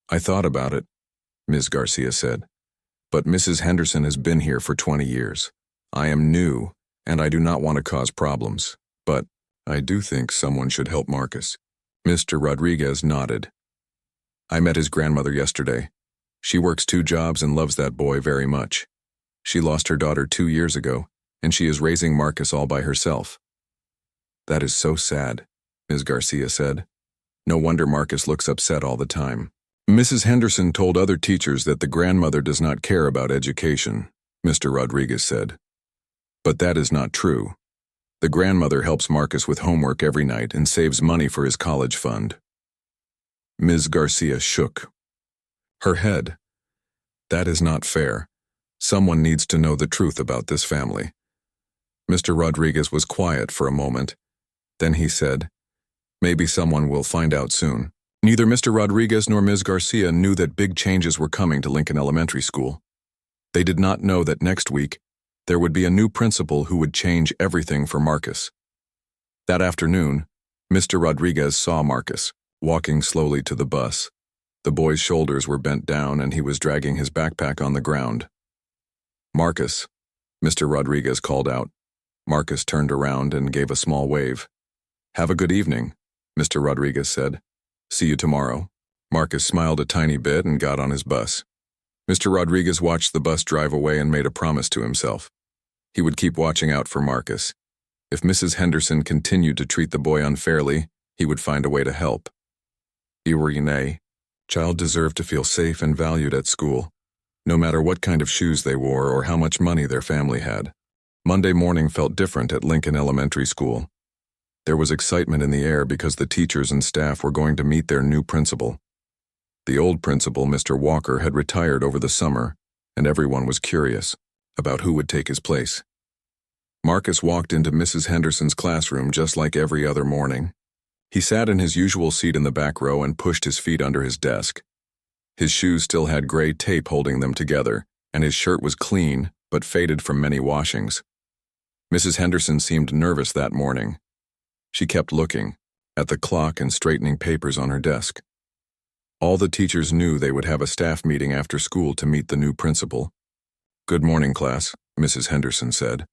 I thought about it, Ms. Garcia said. But Mrs. Henderson has been here for 20 years. I am new, and I do not want to cause problems. But I do think someone should help Marcus. Mr. Rodriguez nodded. I met his grandmother yesterday. She works 2 jobs and loves that boy very much. She lost her daughter 2 years ago, and she is raising Marcus all by herself. That is so sad, Ms. Garcia said. No wonder Marcus looks upset all the time. Mrs. Henderson told other teachers that the grandmother does not care about education, Mr. Rodriguez said. But that is not true. The grandmother helps Marcus with homework every night and saves money for his college fund. Ms. Garcia shook her head. That is not fair. Someone needs to know the truth about this family. Mr. Rodriguez was quiet for a moment. Then he said, maybe someone will find out soon. Neither Mr. Rodriguez nor Ms. Garcia knew that big changes were coming to Lincoln Elementary School. They did not know that next week, there would be a new principal who would change everything for Marcus. That afternoon, Mr. Rodriguez saw Marcus, walking slowly to the bus. The boy's shoulders were bent down and he was dragging his backpack on the ground. Marcus, Mr. Rodriguez called out. Marcus turned around and gave a small wave. Have a good evening, Mr. Rodriguez said. See you tomorrow. Marcus smiled a tiny bit and got on his bus. Mr. Rodriguez watched the bus drive away and made a promise to himself. He would keep watching out for Marcus. If Mrs. Henderson continued to treat the boy unfairly, he would find a way to help. Irene, child deserved to feel safe and valued at school, no matter what kind of shoes they wore or how much money their family had. Monday morning felt different at Lincoln Elementary School. There was excitement in the air because the teachers and staff were going to meet their new principal. The old principal, Mr. Walker, had retired over the summer, and everyone was curious about who would take his place. Marcus walked into Mrs. Henderson's classroom just like every other morning. He sat in his usual seat in the back row and pushed his feet under his desk. His shoes still had gray tape holding them together, and his shirt was clean but faded from many washings. Mrs. Henderson seemed nervous that morning. She kept looking at the clock and straightening papers on her desk. All the teachers knew they would have a staff meeting after school to meet the new principal. Good morning, class, Mrs. Henderson said.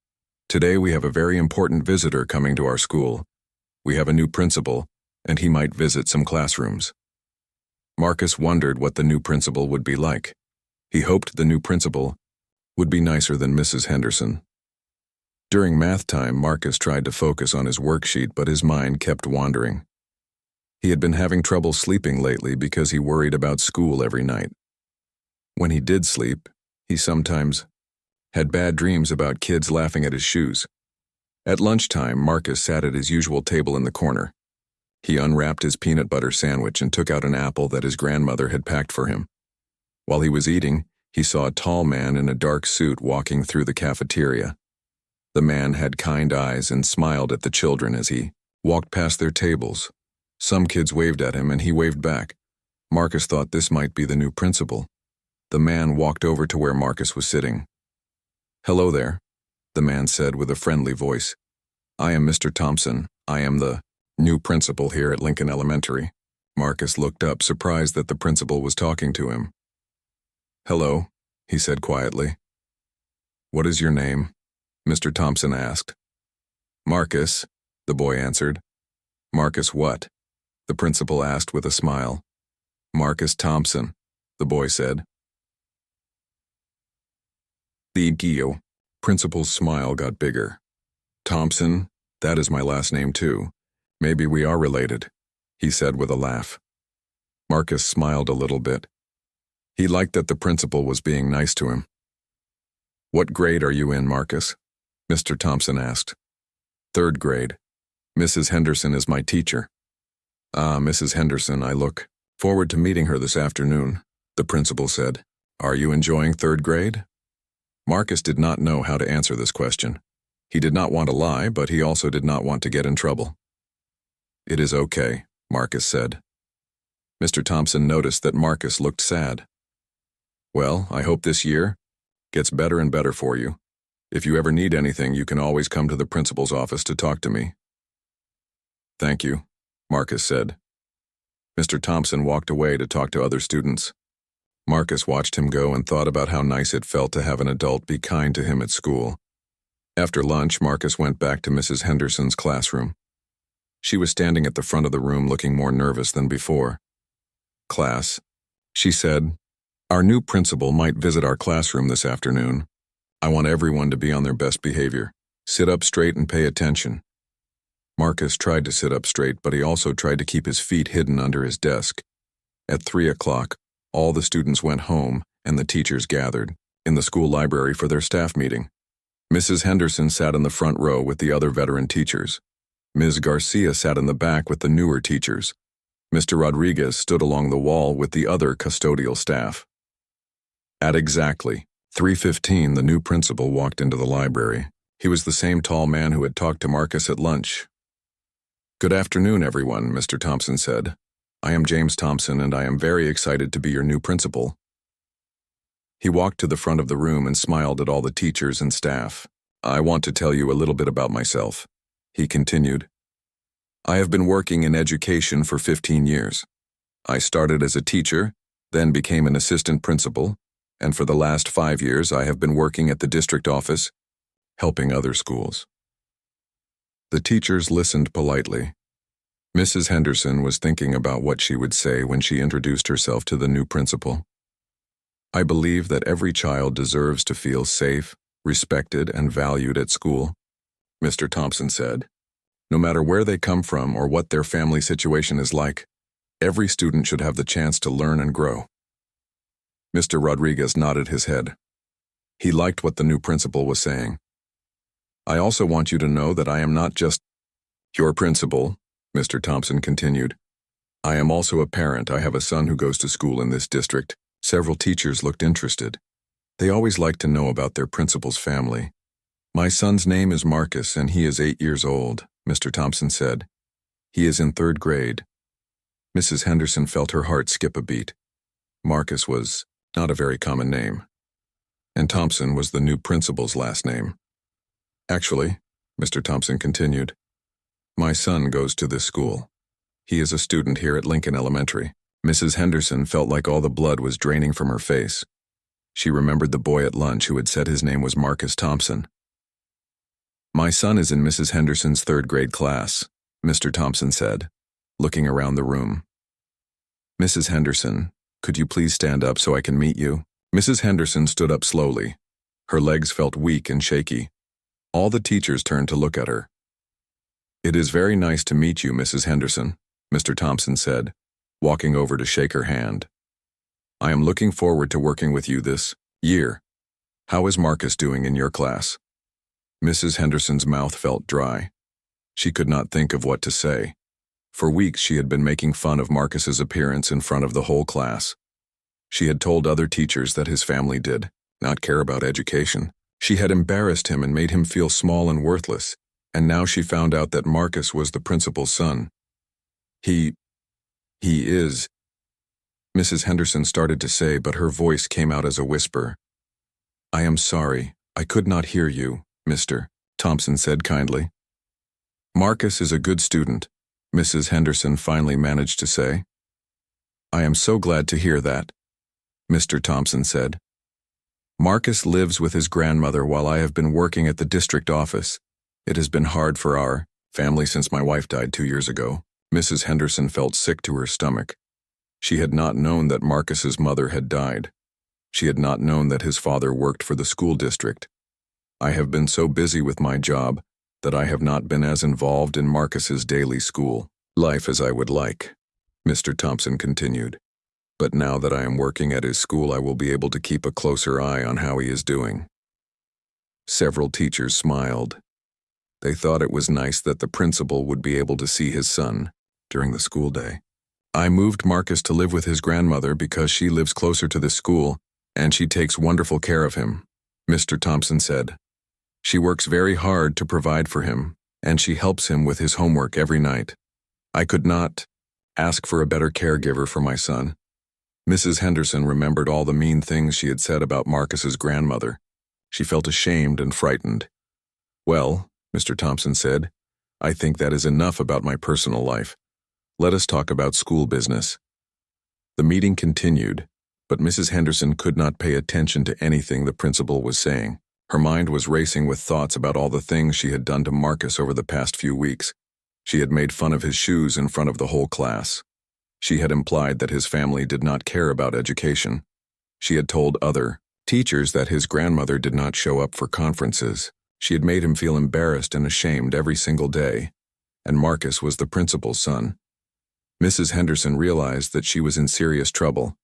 Today we have a very important visitor coming to our school. We have a new principal, and he might visit some classrooms. Marcus wondered what the new principal would be like. He hoped the new principal would be nicer than Mrs. Henderson. During math time, Marcus tried to focus on his worksheet, but his mind kept wandering. He had been having trouble sleeping lately because he worried about school every night. When he did sleep, he sometimes had bad dreams about kids laughing at his shoes. At lunchtime, Marcus sat at his usual table in the corner. He unwrapped his peanut butter sandwich and took out an apple that his grandmother had packed for him. While he was eating, he saw a tall man in a dark suit walking through the cafeteria. The man had kind eyes and smiled at the children as he walked past their tables. Some kids waved at him and he waved back. Marcus thought this might be the new principal. The man walked over to where Marcus was sitting. Hello there, the man said with a friendly voice. I am Mr. Thompson. I am the new principal here at Lincoln Elementary. Marcus looked up, surprised that the principal was talking to him. Hello, he said quietly. What is your name? Mr. Thompson asked. Marcus, the boy answered. Marcus what? The principal asked with a smile. Marcus Thompson, the boy said. The principal's smile got bigger. Thompson, that is my last name too. Maybe we are related, he said with a laugh. Marcus smiled a little bit. He liked that the principal was being nice to him. What grade are you in, Marcus? Mr. Thompson asked. 3rd grade. Mrs. Henderson is my teacher. Ah, Mrs. Henderson, I look forward to meeting her this afternoon, the principal said. Are you enjoying 3rd grade? Marcus did not know how to answer this question. He did not want to lie, but he also did not want to get in trouble. It is okay, Marcus said. Mr. Thompson noticed that Marcus looked sad. Well, I hope this year gets better and better for you. If you ever need anything, you can always come to the principal's office to talk to me. Thank you, Marcus said. Mr. Thompson walked away to talk to other students. Marcus watched him go and thought about how nice it felt to have an adult be kind to him at school. After lunch, Marcus went back to Mrs. Henderson's classroom. She was standing at the front of the room looking more nervous than before. Class, she said, our new principal might visit our classroom this afternoon. I want everyone to be on their best behavior. Sit up straight and pay attention. Marcus tried to sit up straight, but he also tried to keep his feet hidden under his desk. At 3 o'clock, all the students went home and the teachers gathered in the school library for their staff meeting. Mrs. Henderson sat in the front row with the other veteran teachers. Ms. Garcia sat in the back with the newer teachers. Mr. Rodriguez stood along the wall with the other custodial staff. At exactly 3:15, the new principal walked into the library. He was the same tall man who had talked to Marcus at lunch. Good afternoon, everyone, Mr. Thompson said. I am James Thompson, and I am very excited to be your new principal. He walked to the front of the room and smiled at all the teachers and staff. I want to tell you a little bit about myself, he continued. I have been working in education for 15 years. I started as a teacher, then became an assistant principal, and for the last 5 years I have been working at the district office, helping other schools. The teachers listened politely. Mrs. Henderson was thinking about what she would say when she introduced herself to the new principal. I believe that every child deserves to feel safe, respected, and valued at school, Mr. Thompson said. No matter where they come from or what their family situation is like, every student should have the chance to learn and grow. Mr. Rodriguez nodded his head. He liked what the new principal was saying. I also want you to know that I am not just your principal, Mr. Thompson continued. I am also a parent. I have a son who goes to school in this district. Several teachers looked interested. They always like to know about their principal's family. My son's name is Marcus, and he is 8 years old, Mr. Thompson said. He is in 3rd grade. Mrs. Henderson felt her heart skip a beat. Marcus was not a very common name, and Thompson was the new principal's last name. Actually, Mr. Thompson continued, my son goes to this school. He is a student here at Lincoln Elementary. Mrs. Henderson felt like all the blood was draining from her face. She remembered the boy at lunch who had said his name was Marcus Thompson. My son is in Mrs. Henderson's 3rd grade class, Mr. Thompson said, looking around the room. Mrs. Henderson, could you please stand up so I can meet you? Mrs. Henderson stood up slowly. Her legs felt weak and shaky. All the teachers turned to look at her. It is very nice to meet you, Mrs. Henderson, Mr. Thompson said, walking over to shake her hand. I am looking forward to working with you this year. How is Marcus doing in your class? Mrs. Henderson's mouth felt dry. She could not think of what to say. For weeks she had been making fun of Marcus's appearance in front of the whole class. She had told other teachers that his family did not care about education. She had embarrassed him and made him feel small and worthless, and now she found out that Marcus was the principal's son. He is, Mrs. Henderson started to say, but her voice came out as a whisper. I am sorry, I could not hear you, Mr. Thompson said kindly. Marcus is a good student, Mrs. Henderson finally managed to say. I am so glad to hear that, Mr. Thompson said. Marcus lives with his grandmother while I have been working at the district office. It has been hard for our family since my wife died 2 years ago. Mrs. Henderson felt sick to her stomach. She had not known that Marcus's mother had died. She had not known that his father worked for the school district. I have been so busy with my job that I have not been as involved in Marcus's daily school life as I would like, Mr. Thompson continued. But now that I am working at his school, I will be able to keep a closer eye on how he is doing. Several teachers smiled. They thought it was nice that the principal would be able to see his son during the school day. I moved Marcus to live with his grandmother because she lives closer to the school and she takes wonderful care of him, Mr. Thompson said. She works very hard to provide for him, and she helps him with his homework every night. I could not ask for a better caregiver for my son. Mrs. Henderson remembered all the mean things she had said about Marcus's grandmother. She felt ashamed and frightened. Well, Mr. Thompson said, I think that is enough about my personal life. Let us talk about school business. The meeting continued, but Mrs. Henderson could not pay attention to anything the principal was saying. Her mind was racing with thoughts about all the things she had done to Marcus over the past few weeks. She had made fun of his shoes in front of the whole class. She had implied that his family did not care about education. She had told other teachers that his grandmother did not show up for conferences. She had made him feel embarrassed and ashamed every single day. And Marcus was the principal's son. Mrs. Henderson realized that she was in serious trouble.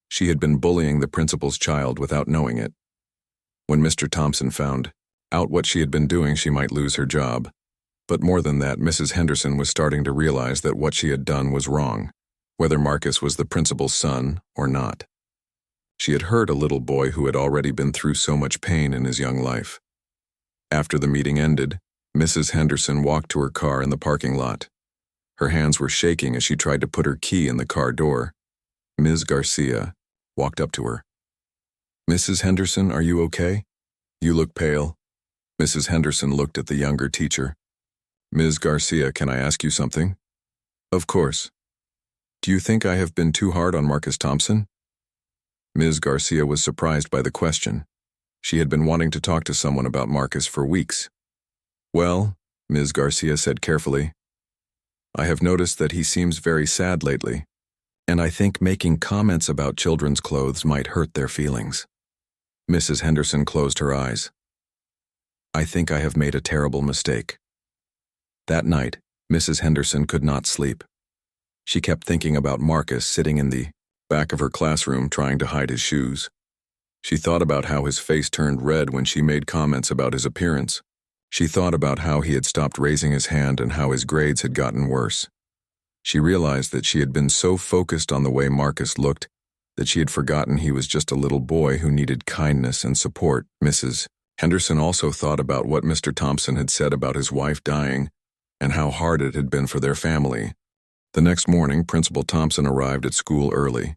She had been bullying the principal's child without knowing it. When Mr. Thompson found out what she had been doing, she might lose her job. But more than that, Mrs. Henderson was starting to realize that what she had done was wrong, whether Marcus was the principal's son or not. She had hurt a little boy who had already been through so much pain in his young life. After the meeting ended, Mrs. Henderson walked to her car in the parking lot. Her hands were shaking as she tried to put her key in the car door. Ms. Garcia walked up to her. Mrs. Henderson, are you okay? You look pale. Mrs. Henderson looked at the younger teacher. Ms. Garcia, can I ask you something? Of course. Do you think I have been too hard on Marcus Thompson? Ms. Garcia was surprised by the question. She had been wanting to talk to someone about Marcus for weeks. Well, Ms. Garcia said carefully, I have noticed that he seems very sad lately, and I think making comments about children's clothes might hurt their feelings. Mrs. Henderson closed her eyes. I think I have made a terrible mistake. That night, Mrs. Henderson could not sleep. She kept thinking about Marcus sitting in the back of her classroom trying to hide his shoes. She thought about how his face turned red when she made comments about his appearance. She thought about how he had stopped raising his hand and how his grades had gotten worse. She realized that she had been so focused on the way Marcus looked that she had forgotten he was just a little boy who needed kindness and support. Mrs. Henderson also thought about what Mr. Thompson had said about his wife dying and how hard it had been for their family. The next morning, Principal Thompson arrived at school early.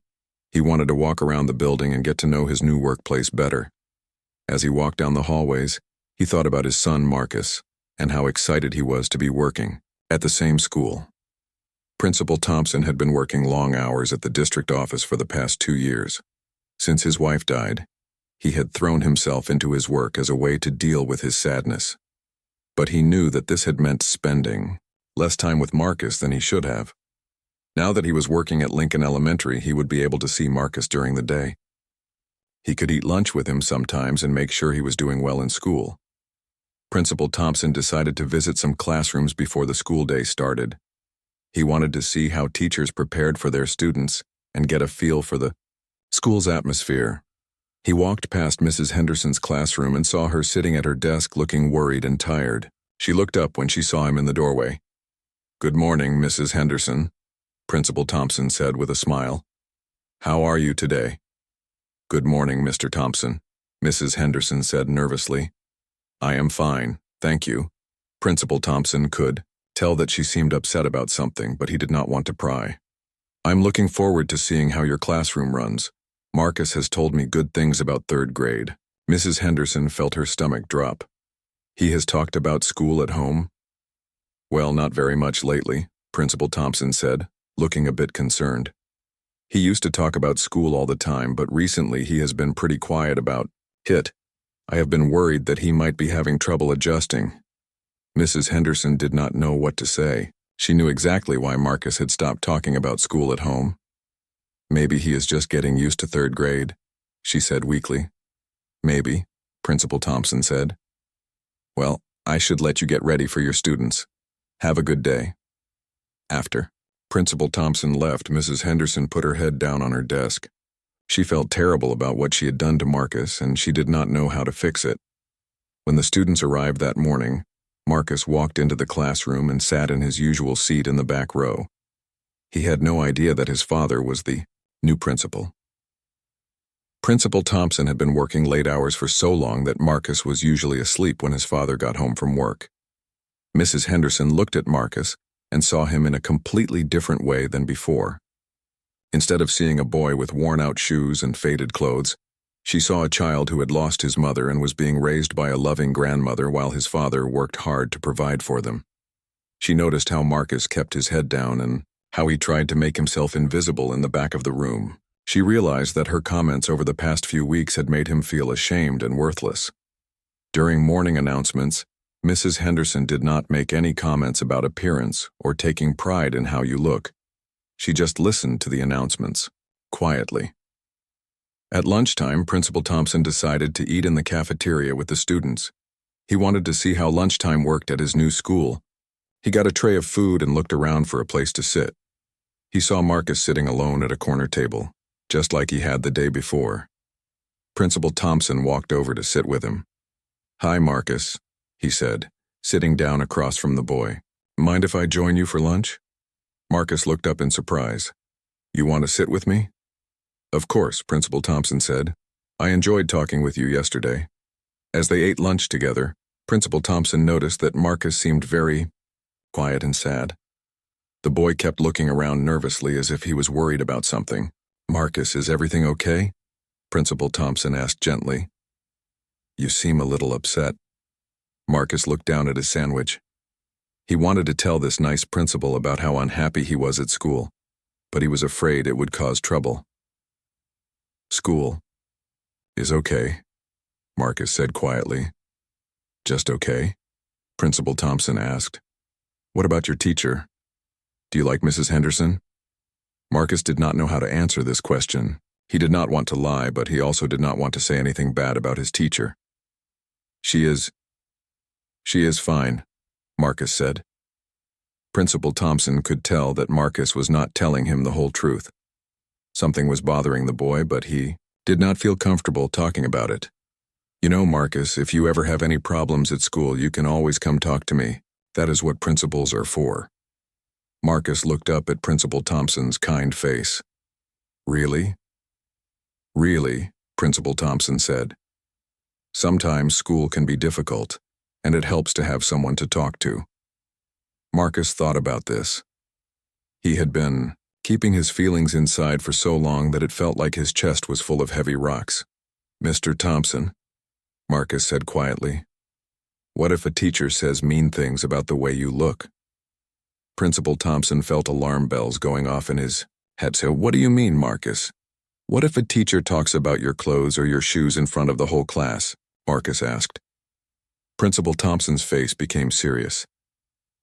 He wanted to walk around the building and get to know his new workplace better. As he walked down the hallways, he thought about his son Marcus and how excited he was to be working at the same school. Principal Thompson had been working long hours at the district office for the past 2 years. Since his wife died, he had thrown himself into his work as a way to deal with his sadness. But he knew that this had meant spending less time with Marcus than he should have. Now that he was working at Lincoln Elementary, he would be able to see Marcus during the day. He could eat lunch with him sometimes and make sure he was doing well in school. Principal Thompson decided to visit some classrooms before the school day started. He wanted to see how teachers prepared for their students and get a feel for the school's atmosphere. He walked past Mrs. Henderson's classroom and saw her sitting at her desk looking worried and tired. She looked up when she saw him in the doorway. Good morning, Mrs. Henderson, Principal Thompson said with a smile. How are you today? Good morning, Mr. Thompson, Mrs. Henderson said nervously. I am fine, thank you. Principal Thompson could tell that she seemed upset about something, but he did not want to pry. I'm looking forward to seeing how your classroom runs. Marcus has told me good things about 3rd grade. Mrs. Henderson felt her stomach drop. He has talked about school at home? Well, not very much lately, Principal Thompson said, looking a bit concerned. He used to talk about school all the time, but recently he has been pretty quiet about it. I have been worried that he might be having trouble adjusting. Mrs. Henderson did not know what to say. She knew exactly why Marcus had stopped talking about school at home. Maybe he is just getting used to 3rd grade, she said weakly. Maybe, Principal Thompson said. Well, I should let you get ready for your students. Have a good day. After Principal Thompson left, Mrs. Henderson put her head down on her desk. She felt terrible about what she had done to Marcus, and she did not know how to fix it. When the students arrived that morning, Marcus walked into the classroom and sat in his usual seat in the back row. He had no idea that his father was the new principal. Principal Thompson had been working late hours for so long that Marcus was usually asleep when his father got home from work. Mrs. Henderson looked at Marcus and saw him in a completely different way than before. Instead of seeing a boy with worn-out shoes and faded clothes, she saw a child who had lost his mother and was being raised by a loving grandmother while his father worked hard to provide for them. She noticed how Marcus kept his head down and how he tried to make himself invisible in the back of the room. She realized that her comments over the past few weeks had made him feel ashamed and worthless. During morning announcements, Mrs. Henderson did not make any comments about appearance or taking pride in how you look. She just listened to the announcements, quietly. At lunchtime, Principal Thompson decided to eat in the cafeteria with the students. He wanted to see how lunchtime worked at his new school. He got a tray of food and looked around for a place to sit. He saw Marcus sitting alone at a corner table, just like he had the day before. Principal Thompson walked over to sit with him. "Hi, Marcus," he said, sitting down across from the boy. "Mind if I join you for lunch?" Marcus looked up in surprise. "You want to sit with me?" "Of course," Principal Thompson said. "I enjoyed talking with you yesterday." As they ate lunch together, Principal Thompson noticed that Marcus seemed very quiet and sad. The boy kept looking around nervously as if he was worried about something. "Marcus, is everything okay?" Principal Thompson asked gently. "You seem a little upset." Marcus looked down at his sandwich. He wanted to tell this nice principal about how unhappy he was at school, but he was afraid it would cause trouble. "School is okay," Marcus said quietly. "Just okay?" Principal Thompson asked. "What about your teacher? Do you like Mrs. Henderson?" Marcus did not know how to answer this question. He did not want to lie, but he also did not want to say anything bad about his teacher. She is fine," Marcus said. Principal Thompson could tell that Marcus was not telling him the whole truth. Something was bothering the boy, but he did not feel comfortable talking about it. "You know, Marcus, if you ever have any problems at school, you can always come talk to me. That is what principals are for." Marcus looked up at Principal Thompson's kind face. "Really?" "Really," Principal Thompson said. "Sometimes school can be difficult, and it helps to have someone to talk to." Marcus thought about this. He had been keeping his feelings inside for so long that it felt like his chest was full of heavy rocks. "Mr. Thompson," Marcus said quietly, "what if a teacher says mean things about the way you look?" Principal Thompson felt alarm bells going off in his head. "So what do you mean, Marcus? What if a teacher talks about your clothes or your shoes in front of the whole class?" Marcus asked. Principal Thompson's face became serious.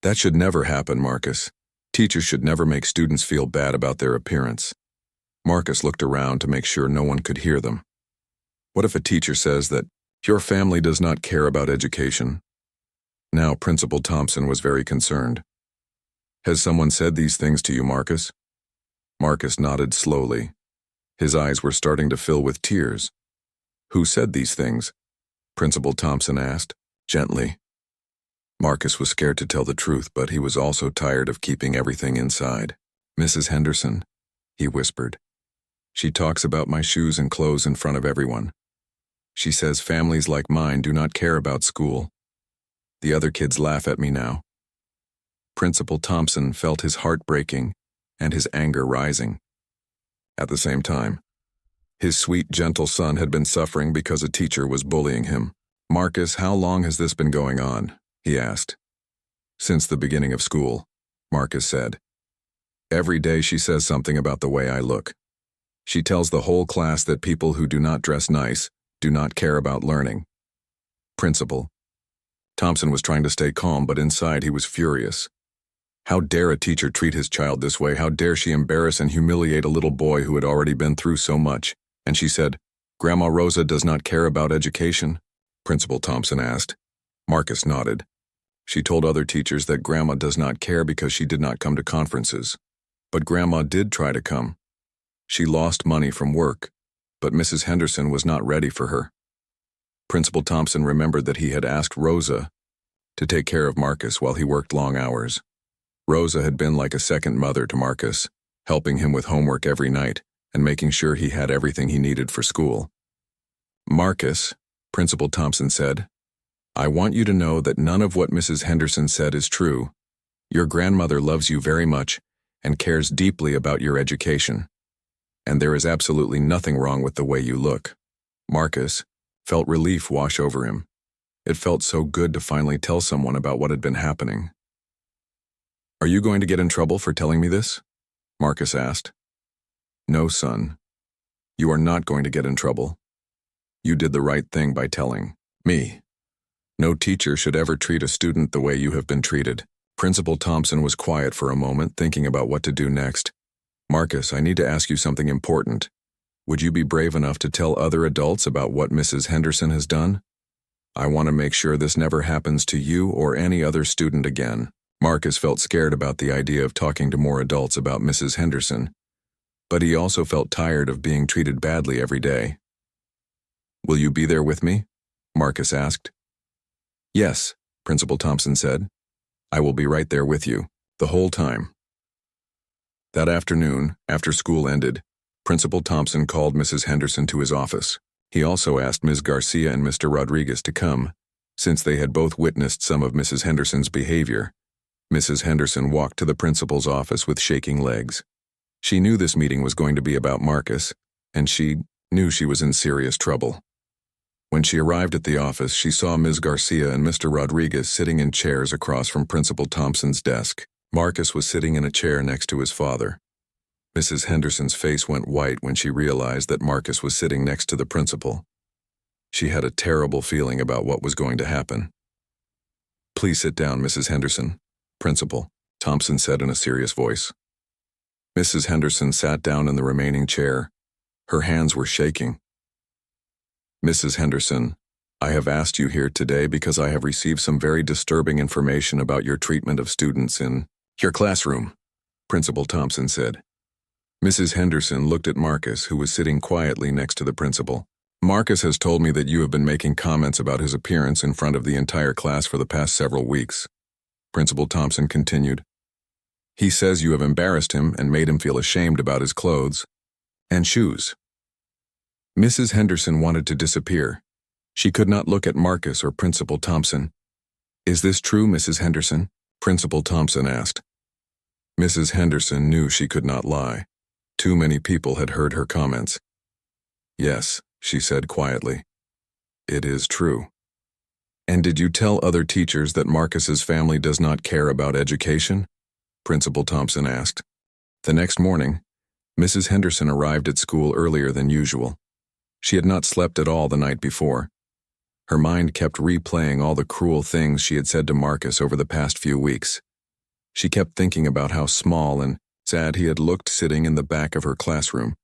"That should never happen, Marcus. Teachers should never make students feel bad about their appearance." Marcus looked around to make sure no one could hear them. "What if a teacher says that your family does not care about education?" Now Principal Thompson was very concerned. "Has someone said these things to you, Marcus?" Marcus nodded slowly. His eyes were starting to fill with tears. "Who said these things?" Principal Thompson asked, gently. Marcus was scared to tell the truth, but he was also tired of keeping everything inside. "Mrs. Henderson," he whispered. "She talks about my shoes and clothes in front of everyone. She says families like mine do not care about school. The other kids laugh at me now." Principal Thompson felt his heart breaking and his anger rising. At the same time, his sweet, gentle son had been suffering because a teacher was bullying him. "Marcus, how long has this been going on?" he asked. "Since the beginning of school," Marcus said. "Every day she says something about the way I look. She tells the whole class that people who do not dress nice do not care about learning." Principal Thompson was trying to stay calm, but inside he was furious. How dare a teacher treat his child this way? How dare she embarrass and humiliate a little boy who had already been through so much? And she said, "Grandma Rosa does not care about education?" Principal Thompson asked. Marcus nodded. "She told other teachers that Grandma does not care because she did not come to conferences. But Grandma did try to come. She lost money from work, but Mrs. Henderson was not ready for her." Principal Thompson remembered that he had asked Rosa to take care of Marcus while he worked long hours. Rosa had been like a second mother to Marcus, helping him with homework every night and making sure he had everything he needed for school. "Marcus," Principal Thompson said, "I want you to know that none of what Mrs. Henderson said is true. Your grandmother loves you very much and cares deeply about your education. And there is absolutely nothing wrong with the way you look." Marcus felt relief wash over him. It felt so good to finally tell someone about what had been happening. "Are you going to get in trouble for telling me this?" Marcus asked. "No, son. You are not going to get in trouble. You did the right thing by telling me. No teacher should ever treat a student the way you have been treated." Principal Thompson was quiet for a moment, thinking about what to do next. "Marcus, I need to ask you something important. Would you be brave enough to tell other adults about what Mrs. Henderson has done? I want to make sure this never happens to you or any other student again." Marcus felt scared about the idea of talking to more adults about Mrs. Henderson, but he also felt tired of being treated badly every day. "Will you be there with me?" Marcus asked. "Yes," Principal Thompson said. "I will be right there with you, the whole time." That afternoon, after school ended, Principal Thompson called Mrs. Henderson to his office. He also asked Ms. Garcia and Mr. Rodriguez to come, since they had both witnessed some of Mrs. Henderson's behavior. Mrs. Henderson walked to the principal's office with shaking legs. She knew this meeting was going to be about Marcus, and she knew she was in serious trouble. When she arrived at the office, she saw Ms. Garcia and Mr. Rodriguez sitting in chairs across from Principal Thompson's desk. Marcus was sitting in a chair next to his father. Mrs. Henderson's face went white when she realized that Marcus was sitting next to the principal. She had a terrible feeling about what was going to happen. "Please sit down, Mrs. Henderson." "Principal," Thompson said in a serious voice. Mrs. Henderson sat down in the remaining chair. Her hands were shaking. "Mrs. Henderson, I have asked you here today because I have received some very disturbing information about your treatment of students in your classroom," Principal Thompson said. Mrs. Henderson looked at Marcus, who was sitting quietly next to the principal. "Marcus has told me that you have been making comments about his appearance in front of the entire class for the past several weeks," Principal Thompson continued. "He says you have embarrassed him and made him feel ashamed about his clothes and shoes." Mrs. Henderson wanted to disappear. She could not look at Marcus or Principal Thompson. "Is this true, Mrs. Henderson?" Principal Thompson asked. Mrs. Henderson knew she could not lie. Too many people had heard her comments. "Yes," she said quietly. "It is true." "And did you tell other teachers that Marcus's family does not care about education?" Principal Thompson asked. The next morning, Mrs. Henderson arrived at school earlier than usual. She had not slept at all the night before. Her mind kept replaying all the cruel things she had said to Marcus over the past few weeks. She kept thinking about how small and sad he had looked sitting in the back of her classroom.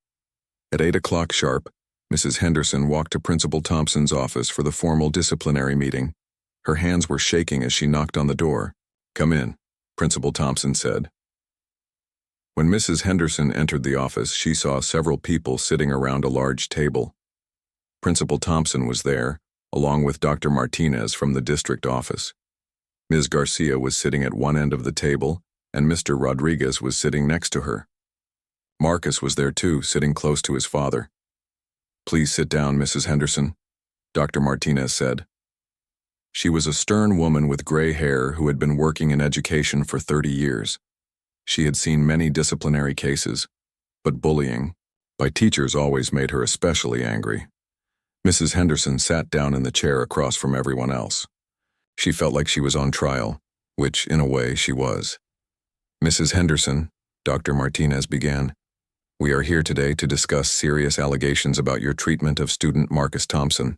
At 8 o'clock sharp, Mrs. Henderson walked to Principal Thompson's office for the formal disciplinary meeting. Her hands were shaking as she knocked on the door. "Come in," Principal Thompson said. When Mrs. Henderson entered the office, she saw several people sitting around a large table. Principal Thompson was there, along with Dr. Martinez from the district office. Ms. Garcia was sitting at one end of the table, and Mr. Rodriguez was sitting next to her. Marcus was there too, sitting close to his father. "Please sit down, Mrs. Henderson," Dr. Martinez said. She was a stern woman with gray hair who had been working in education for 30 years. She had seen many disciplinary cases, but bullying by teachers always made her especially angry. Mrs. Henderson sat down in the chair across from everyone else. She felt like she was on trial, which, in a way, she was. "Mrs. Henderson," Dr. Martinez began, "we are here today to discuss serious allegations about your treatment of student Marcus Thompson.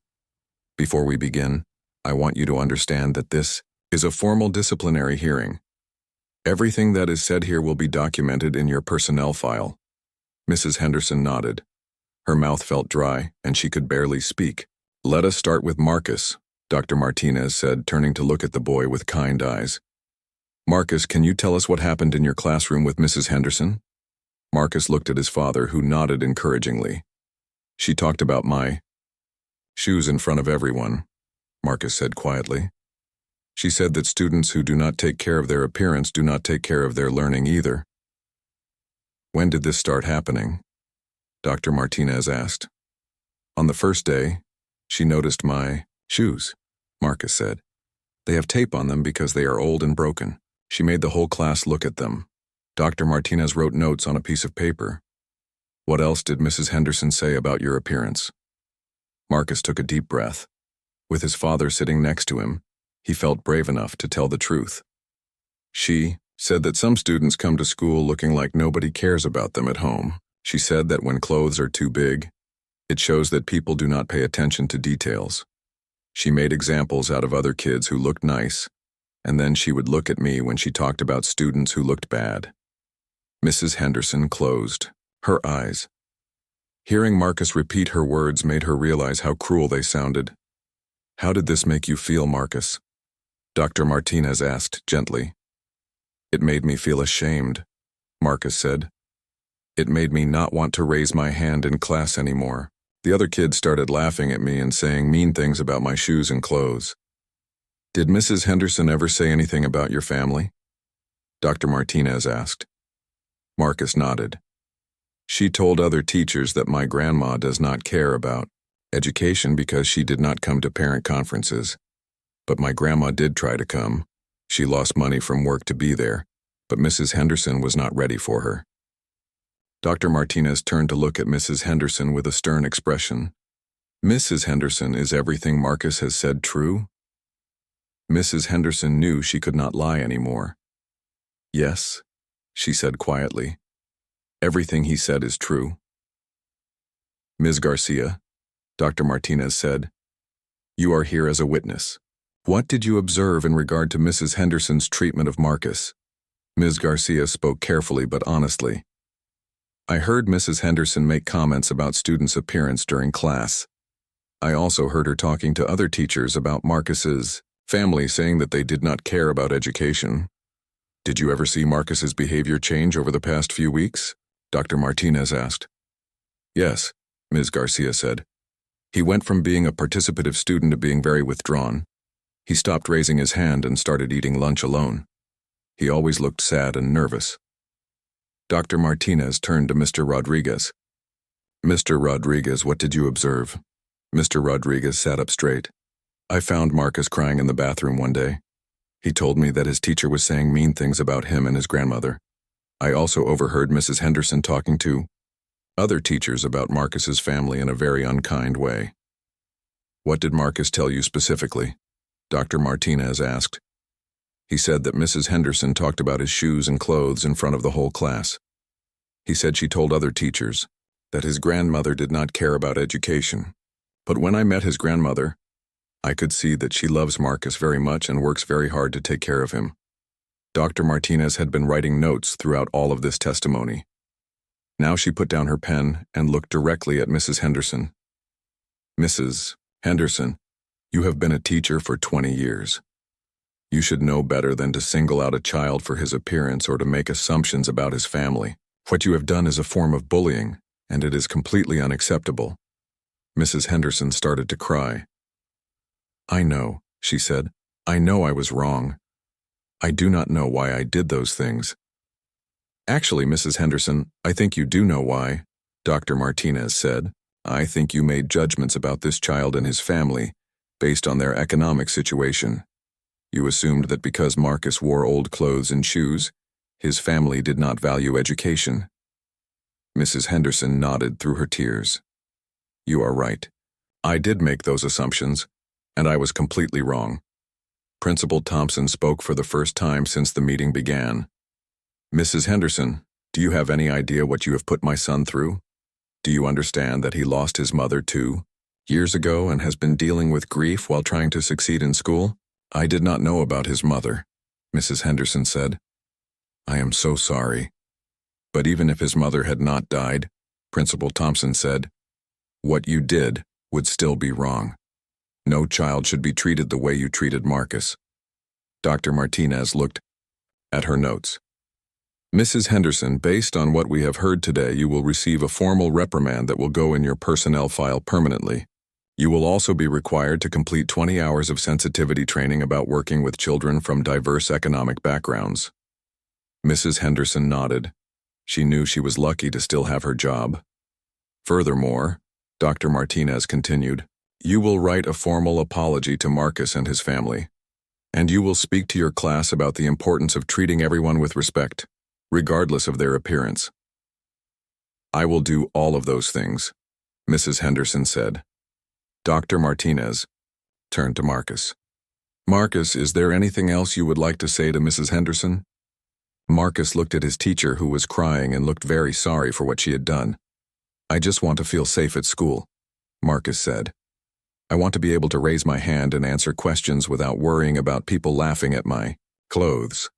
Before we begin, I want you to understand that this is a formal disciplinary hearing. Everything that is said here will be documented in your personnel file." Mrs. Henderson nodded. Her mouth felt dry, and she could barely speak. "Let us start with Marcus," Dr. Martinez said, turning to look at the boy with kind eyes. "Marcus, can you tell us what happened in your classroom with Mrs. Henderson?" Marcus looked at his father, who nodded encouragingly. "She talked about my shoes in front of everyone," Marcus said quietly. "She said that students who do not take care of their appearance do not take care of their learning either." "When did this start happening?" Dr. Martinez asked. "On the first day, she noticed my shoes," Marcus said. "They have tape on them because they are old and broken. She made the whole class look at them. Dr. Martinez wrote notes on a piece of paper. What else did Mrs. Henderson say about your appearance? Marcus took a deep breath. With his father sitting next to him, he felt brave enough to tell the truth. She said that some students come to school looking like nobody cares about them at home. She said that when clothes are too big, it shows that people do not pay attention to details. She made examples out of other kids who looked nice, and then she would look at me when she talked about students who looked bad. Mrs. Henderson closed her eyes. Hearing Marcus repeat her words made her realize how cruel they sounded. How did this make you feel, Marcus? Dr. Martinez asked gently. It made me feel ashamed, Marcus said. It made me not want to raise my hand in class anymore. The other kids started laughing at me and saying mean things about my shoes and clothes. Did Mrs. Henderson ever say anything about your family? Dr. Martinez asked. Marcus nodded. She told other teachers that my grandma does not care about education because she did not come to parent conferences. But my grandma did try to come. She lost money from work to be there, but Mrs. Henderson was not ready for her. Dr. Martinez turned to look at Mrs. Henderson with a stern expression. Mrs. Henderson, is everything Marcus has said true? Mrs. Henderson knew she could not lie anymore. Yes, she said quietly. Everything he said is true. Ms. Garcia, Dr. Martinez said, you are here as a witness. What did you observe in regard to Mrs. Henderson's treatment of Marcus? Ms. Garcia spoke carefully but honestly. I heard Mrs. Henderson make comments about students' appearance during class. I also heard her talking to other teachers about Marcus's family, saying that they did not care about education. Did you ever see Marcus's behavior change over the past few weeks? Dr. Martinez asked. Yes, Ms. Garcia said. He went from being a participative student to being very withdrawn. He stopped raising his hand and started eating lunch alone. He always looked sad and nervous. Dr. Martinez turned to Mr. Rodriguez. Mr. Rodriguez, what did you observe? Mr. Rodriguez sat up straight. I found Marcus crying in the bathroom one day. He told me that his teacher was saying mean things about him and his grandmother. I also overheard Mrs. Henderson talking to other teachers about Marcus's family in a very unkind way. What did Marcus tell you specifically? Dr. Martinez asked. He said that Mrs. Henderson talked about his shoes and clothes in front of the whole class. He said she told other teachers that his grandmother did not care about education. But when I met his grandmother, I could see that she loves Marcus very much and works very hard to take care of him. Dr. Martinez had been writing notes throughout all of this testimony. Now she put down her pen and looked directly at Mrs. Henderson. Mrs. Henderson, you have been a teacher for 20 years. You should know better than to single out a child for his appearance or to make assumptions about his family. What you have done is a form of bullying, and it is completely unacceptable. Mrs. Henderson started to cry. I know, she said. I know I was wrong. I do not know why I did those things. Actually, Mrs. Henderson, I think you do know why, Dr. Martinez said. I think you made judgments about this child and his family based on their economic situation. You assumed that because Marcus wore old clothes and shoes, his family did not value education. Mrs. Henderson nodded through her tears. You are right. I did make those assumptions, and I was completely wrong. Principal Thompson spoke for the first time since the meeting began. Mrs. Henderson, do you have any idea what you have put my son through? Do you understand that he lost his mother 2 years ago and has been dealing with grief while trying to succeed in school? I did not know about his mother, Mrs. Henderson said. I am so sorry. But even if his mother had not died, Principal Thompson said, what you did would still be wrong. No child should be treated the way you treated Marcus. Dr. Martinez looked at her notes. Mrs. Henderson, based on what we have heard today, you will receive a formal reprimand that will go in your personnel file permanently. You will also be required to complete 20 hours of sensitivity training about working with children from diverse economic backgrounds. Mrs. Henderson nodded. She knew she was lucky to still have her job. Furthermore, Dr. Martinez continued, you will write a formal apology to Marcus and his family. And you will speak to your class about the importance of treating everyone with respect, regardless of their appearance. I will do all of those things, Mrs. Henderson said. Dr. Martinez turned to Marcus. Marcus, is there anything else you would like to say to Mrs. Henderson? Marcus looked at his teacher, who was crying and looked very sorry for what she had done. I just want to feel safe at school, Marcus said. I want to be able to raise my hand and answer questions without worrying about people laughing at my clothes.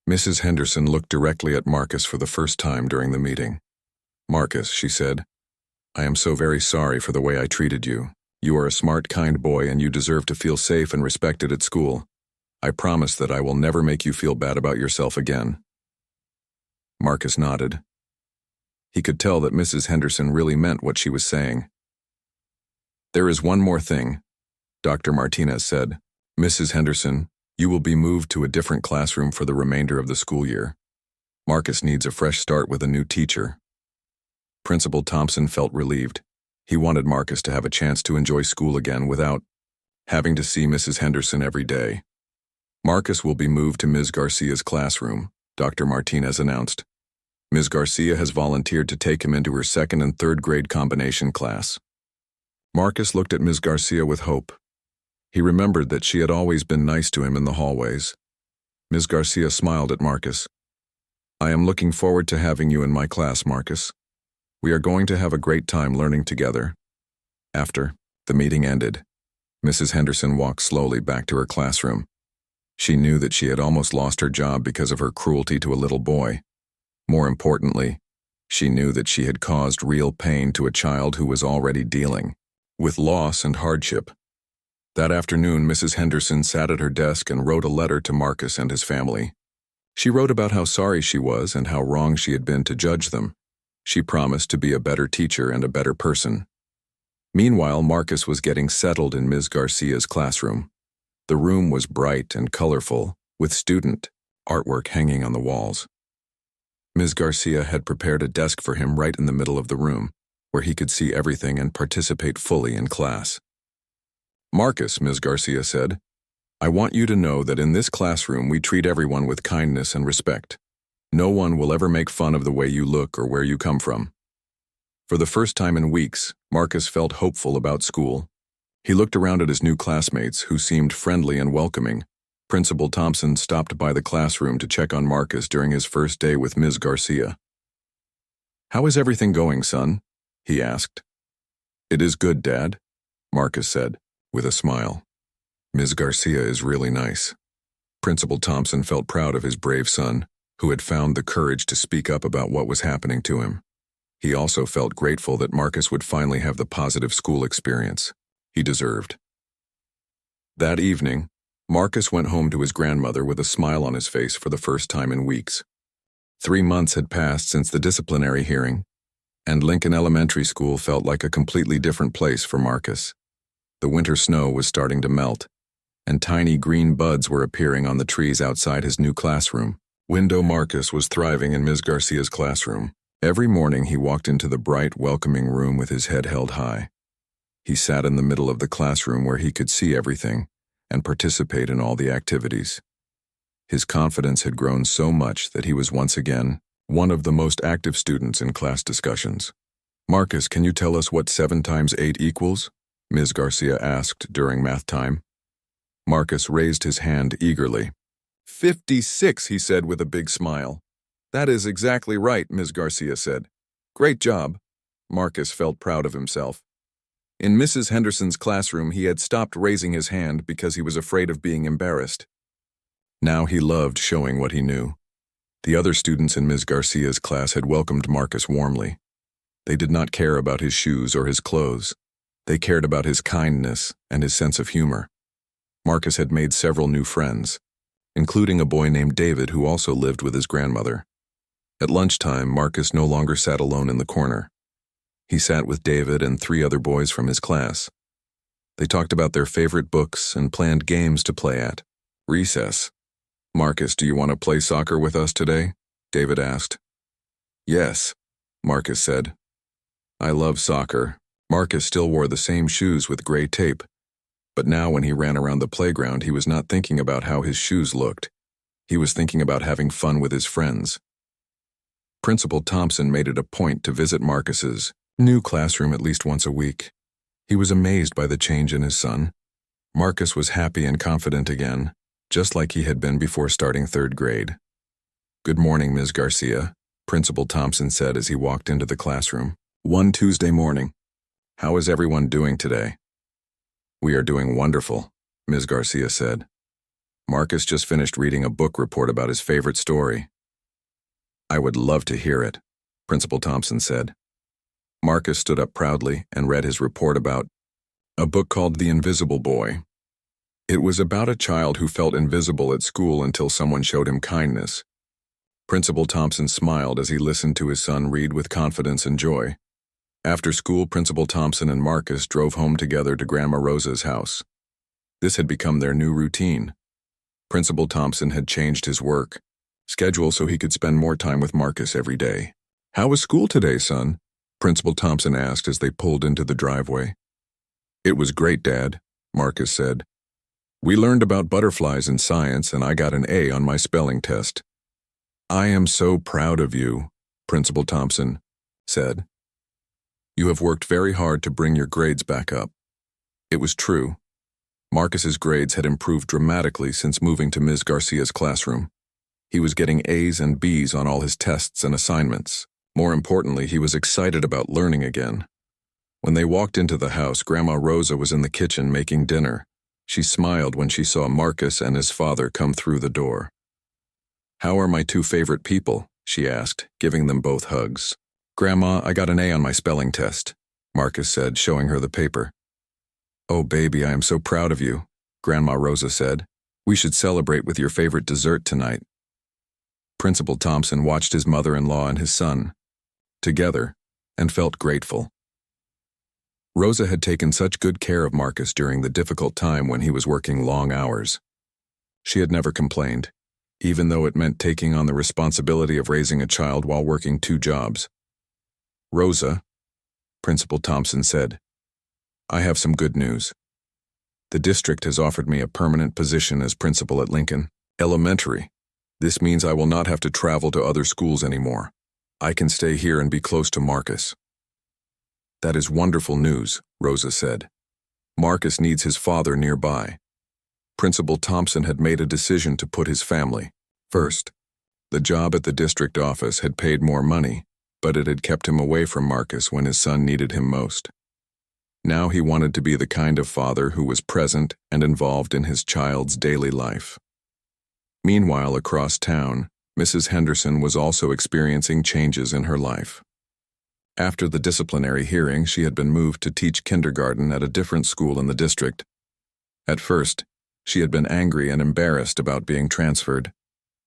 Mrs. Henderson looked directly at Marcus for the first time during the meeting. Marcus, she said, I am so very sorry for the way I treated you. You are a smart, kind boy, and you deserve to feel safe and respected at school. I promise that I will never make you feel bad about yourself again. Marcus nodded. He could tell that Mrs. Henderson really meant what she was saying. There is one more thing, Dr. Martinez said. Mrs. Henderson, you will be moved to a different classroom for the remainder of the school year. Marcus needs a fresh start with a new teacher. Principal Thompson felt relieved. He wanted Marcus to have a chance to enjoy school again without having to see Mrs. Henderson every day. Marcus will be moved to Ms. Garcia's classroom, Dr. Martinez announced. Ms. Garcia has volunteered to take him into her second and third grade combination class. Marcus looked at Ms. Garcia with hope. He remembered that she had always been nice to him in the hallways. Ms. Garcia smiled at Marcus. I am looking forward to having you in my class, Marcus. We are going to have a great time learning together. After the meeting ended, Mrs. Henderson walked slowly back to her classroom. She knew that she had almost lost her job because of her cruelty to a little boy. More importantly, she knew that she had caused real pain to a child who was already dealing with loss and hardship. That afternoon, Mrs. Henderson sat at her desk and wrote a letter to Marcus and his family. She wrote about how sorry she was and how wrong she had been to judge them. She promised to be a better teacher and a better person. Meanwhile, Marcus was getting settled in Ms. Garcia's classroom. The room was bright and colorful, with student artwork hanging on the walls. Ms. Garcia had prepared a desk for him right in the middle of the room, where he could see everything and participate fully in class. Marcus, Ms. Garcia said, I want you to know that in this classroom we treat everyone with kindness and respect. No one will ever make fun of the way you look or where you come from. For the first time in weeks, Marcus felt hopeful about school. He looked around at his new classmates, who seemed friendly and welcoming. Principal Thompson stopped by the classroom to check on Marcus during his first day with Ms. Garcia. How is everything going, son? He asked. It is good, Dad, Marcus said, with a smile. Ms. Garcia is really nice. Principal Thompson felt proud of his brave son, who had found the courage to speak up about what was happening to him. He also felt grateful that Marcus would finally have the positive school experience he deserved. That evening, Marcus went home to his grandmother with a smile on his face for the first time in weeks. 3 months had passed since the disciplinary hearing, and Lincoln Elementary School felt like a completely different place for Marcus. The winter snow was starting to melt, and tiny green buds were appearing on the trees outside his new classroom. Marcus was thriving in Ms. Garcia's classroom. Every morning he walked into the bright, welcoming room with his head held high. He sat in the middle of the classroom where he could see everything and participate in all the activities. His confidence had grown so much that he was once again one of the most active students in class discussions. Marcus, can you tell us what 7 times 8 equals? Ms. Garcia asked during math time. Marcus raised his hand eagerly. 56, he said with a big smile. That is exactly right, Ms. Garcia said. Great job. Marcus felt proud of himself. In Mrs. Henderson's classroom, he had stopped raising his hand because he was afraid of being embarrassed. Now he loved showing what he knew. The other students in Ms. Garcia's class had welcomed Marcus warmly. They did not care about his shoes or his clothes. They cared about his kindness and his sense of humor. Marcus had made several new friends, including a boy named David who also lived with his grandmother. At lunchtime, Marcus no longer sat alone in the corner. He sat with David and 3 other boys from his class. They talked about their favorite books and planned games to play at recess. Marcus, do you want to play soccer with us today? David asked. Yes, Marcus said. I love soccer. Marcus still wore the same shoes with gray tape, But now when he ran around the playground, he was not thinking about how his shoes looked. He was thinking about having fun with his friends. Principal Thompson made it a point to visit Marcus's new classroom at least once a week. He was amazed by the change in his son. Marcus was happy and confident again, just like he had been before starting 3rd grade. "Good morning, Ms. Garcia," Principal Thompson said as he walked into the classroom. One Tuesday morning. "How is everyone doing today?" "We are doing wonderful," Ms. Garcia said. "Marcus just finished reading a book report about his favorite story." "I would love to hear it," Principal Thompson said. Marcus stood up proudly and read his report about a book called The Invisible Boy. It was about a child who felt invisible at school until someone showed him kindness. Principal Thompson smiled as he listened to his son read with confidence and joy. After school, Principal Thompson and Marcus drove home together to Grandma Rosa's house. This had become their new routine. Principal Thompson had changed his work schedule so he could spend more time with Marcus every day. "How was school today, son?" Principal Thompson asked as they pulled into the driveway. "It was great, Dad," Marcus said. "We learned about butterflies in science and I got an A on my spelling test." "I am so proud of you," Principal Thompson said. "You have worked very hard to bring your grades back up." It was true. Marcus's grades had improved dramatically since moving to Ms. Garcia's classroom. He was getting A's and B's on all his tests and assignments. More importantly, he was excited about learning again. When they walked into the house, Grandma Rosa was in the kitchen making dinner. She smiled when she saw Marcus and his father come through the door. "How are my 2 favorite people?" she asked, giving them both hugs. "Grandma, I got an A on my spelling test," Marcus said, showing her the paper. "Oh, baby, I am so proud of you," Grandma Rosa said. "We should celebrate with your favorite dessert tonight." Principal Thompson watched his mother-in-law and his son together and felt grateful. Rosa had taken such good care of Marcus during the difficult time when he was working long hours. She had never complained, even though it meant taking on the responsibility of raising a child while working 2 jobs. "Rosa," Principal Thompson said, "I have some good news. The district has offered me a permanent position as principal at Lincoln Elementary. This means I will not have to travel to other schools anymore. I can stay here and be close to Marcus." "That is wonderful news," Rosa said. "Marcus needs his father nearby." Principal Thompson had made a decision to put his family first. The job at the district office had paid more money, but it had kept him away from Marcus when his son needed him most. Now he wanted to be the kind of father who was present and involved in his child's daily life. Meanwhile, across town, Mrs. Henderson was also experiencing changes in her life. After the disciplinary hearing, she had been moved to teach kindergarten at a different school in the district. At first, she had been angry and embarrassed about being transferred,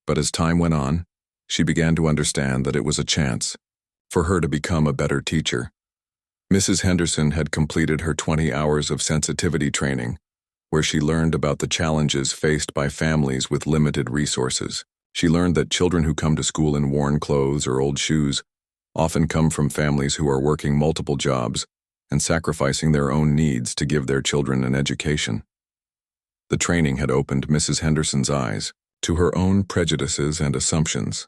but as time went on, she began to understand that it was a chance for her to become a better teacher. Mrs. Henderson had completed her 20 hours of sensitivity training, where she learned about the challenges faced by families with limited resources. She learned that children who come to school in worn clothes or old shoes often come from families who are working multiple jobs and sacrificing their own needs to give their children an education. The training had opened Mrs. Henderson's eyes to her own prejudices and assumptions.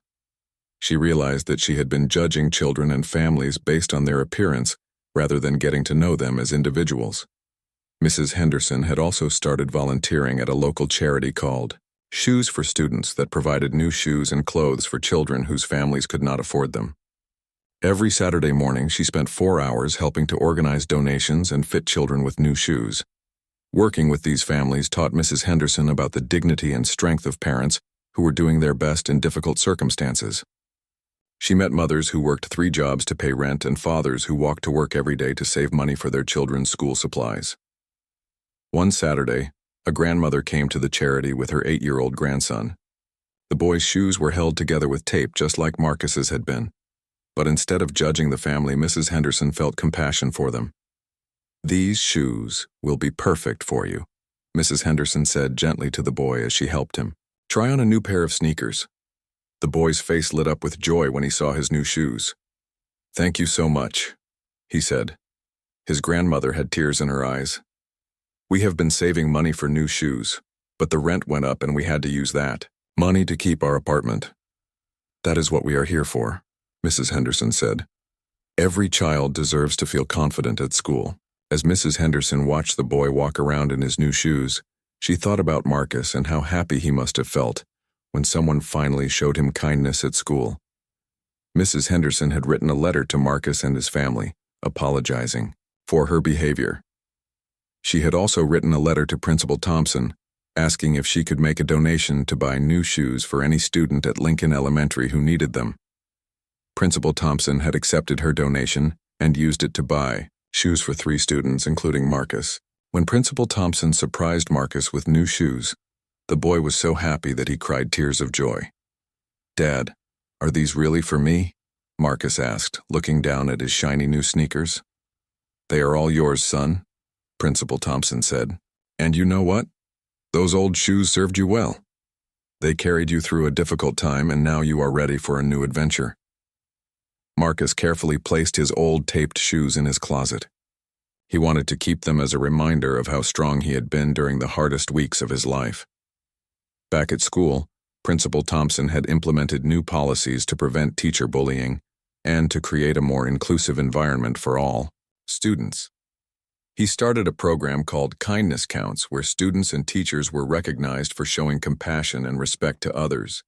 She realized that she had been judging children and families based on their appearance rather than getting to know them as individuals. Mrs. Henderson had also started volunteering at a local charity called Shoes for Students that provided new shoes and clothes for children whose families could not afford them. Every Saturday morning, she spent 4 hours helping to organize donations and fit children with new shoes. Working with these families taught Mrs. Henderson about the dignity and strength of parents who were doing their best in difficult circumstances. She met mothers who worked 3 jobs to pay rent and fathers who walked to work every day to save money for their children's school supplies. One Saturday, a grandmother came to the charity with her 8-year-old grandson. The boy's shoes were held together with tape just like Marcus's had been. But instead of judging the family, Mrs. Henderson felt compassion for them. "These shoes will be perfect for you," Mrs. Henderson said gently to the boy as she helped him. "Try on a new pair of sneakers." The boy's face lit up with joy when he saw his new shoes. "Thank you so much," he said. His grandmother had tears in her eyes. We have been saving money for new shoes, but the rent went up and we had to use that money to keep our apartment. That is what we are here for, Mrs. Henderson said. Every child deserves to feel confident at school. As Mrs. Henderson watched the boy walk around in his new shoes, she thought about Marcus and how happy he must have felt when someone finally showed him kindness at school. Mrs. Henderson had written a letter to Marcus and his family, apologizing for her behavior. She had also written a letter to Principal Thompson, asking if she could make a donation to buy new shoes for any student at Lincoln Elementary who needed them. Principal Thompson had accepted her donation and used it to buy shoes for 3 students, including Marcus. When Principal Thompson surprised Marcus with new shoes, the boy was so happy that he cried tears of joy. "Dad, are these really for me?" Marcus asked, looking down at his shiny new sneakers. "They are all yours, son," Principal Thompson said. "And you know what? Those old shoes served you well. They carried you through a difficult time, and now you are ready for a new adventure." Marcus carefully placed his old taped shoes in his closet. He wanted to keep them as a reminder of how strong he had been during the hardest weeks of his life. Back at school, Principal Thompson had implemented new policies to prevent teacher bullying and to create a more inclusive environment for all students. He started a program called Kindness Counts, where students and teachers were recognized for showing compassion and respect to others.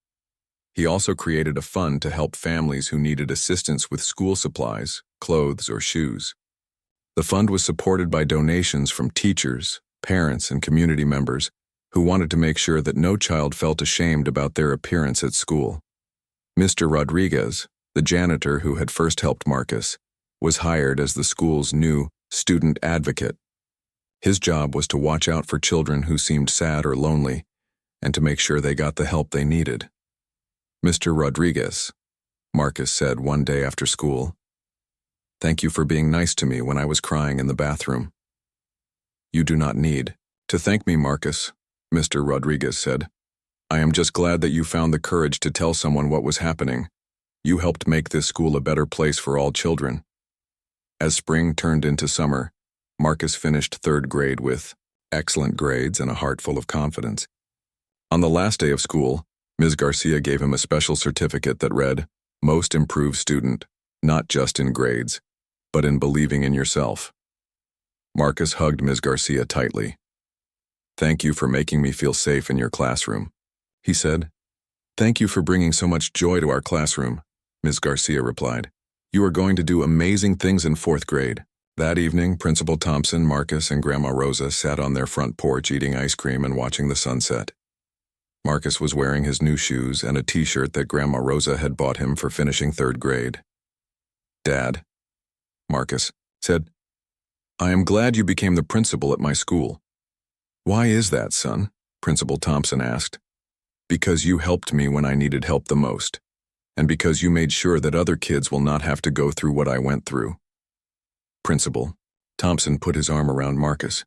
He also created a fund to help families who needed assistance with school supplies, clothes, or shoes. The fund was supported by donations from teachers, parents, and community members who wanted to make sure that no child felt ashamed about their appearance at school. Mr. Rodriguez, the janitor who had first helped Marcus, was hired as the school's new student advocate. His job was to watch out for children who seemed sad or lonely and to make sure they got the help they needed. "Mr. Rodriguez," Marcus said one day after school, "thank you for being nice to me when I was crying in the bathroom." "You do not need to thank me, Marcus," Mr. Rodriguez said. "I am just glad that you found the courage to tell someone what was happening. You helped make this school a better place for all children." As spring turned into summer, Marcus finished 3rd grade with excellent grades and a heart full of confidence. On the last day of school, Ms. Garcia gave him a special certificate that read, "Most Improved Student, not just in grades, but in believing in yourself." Marcus hugged Ms. Garcia tightly. "Thank you for making me feel safe in your classroom," he said. "Thank you for bringing so much joy to our classroom," Ms. Garcia replied. "You are going to do amazing things in 4th grade. That evening, Principal Thompson, Marcus, and Grandma Rosa sat on their front porch eating ice cream and watching the sunset. Marcus was wearing his new shoes and a t-shirt that Grandma Rosa had bought him for finishing 3rd grade. "Dad," Marcus said, "I am glad you became the principal at my school." "Why is that, son?" Principal Thompson asked. "Because you helped me when I needed help the most, and because you made sure that other kids will not have to go through what I went through." Principal Thompson put his arm around Marcus.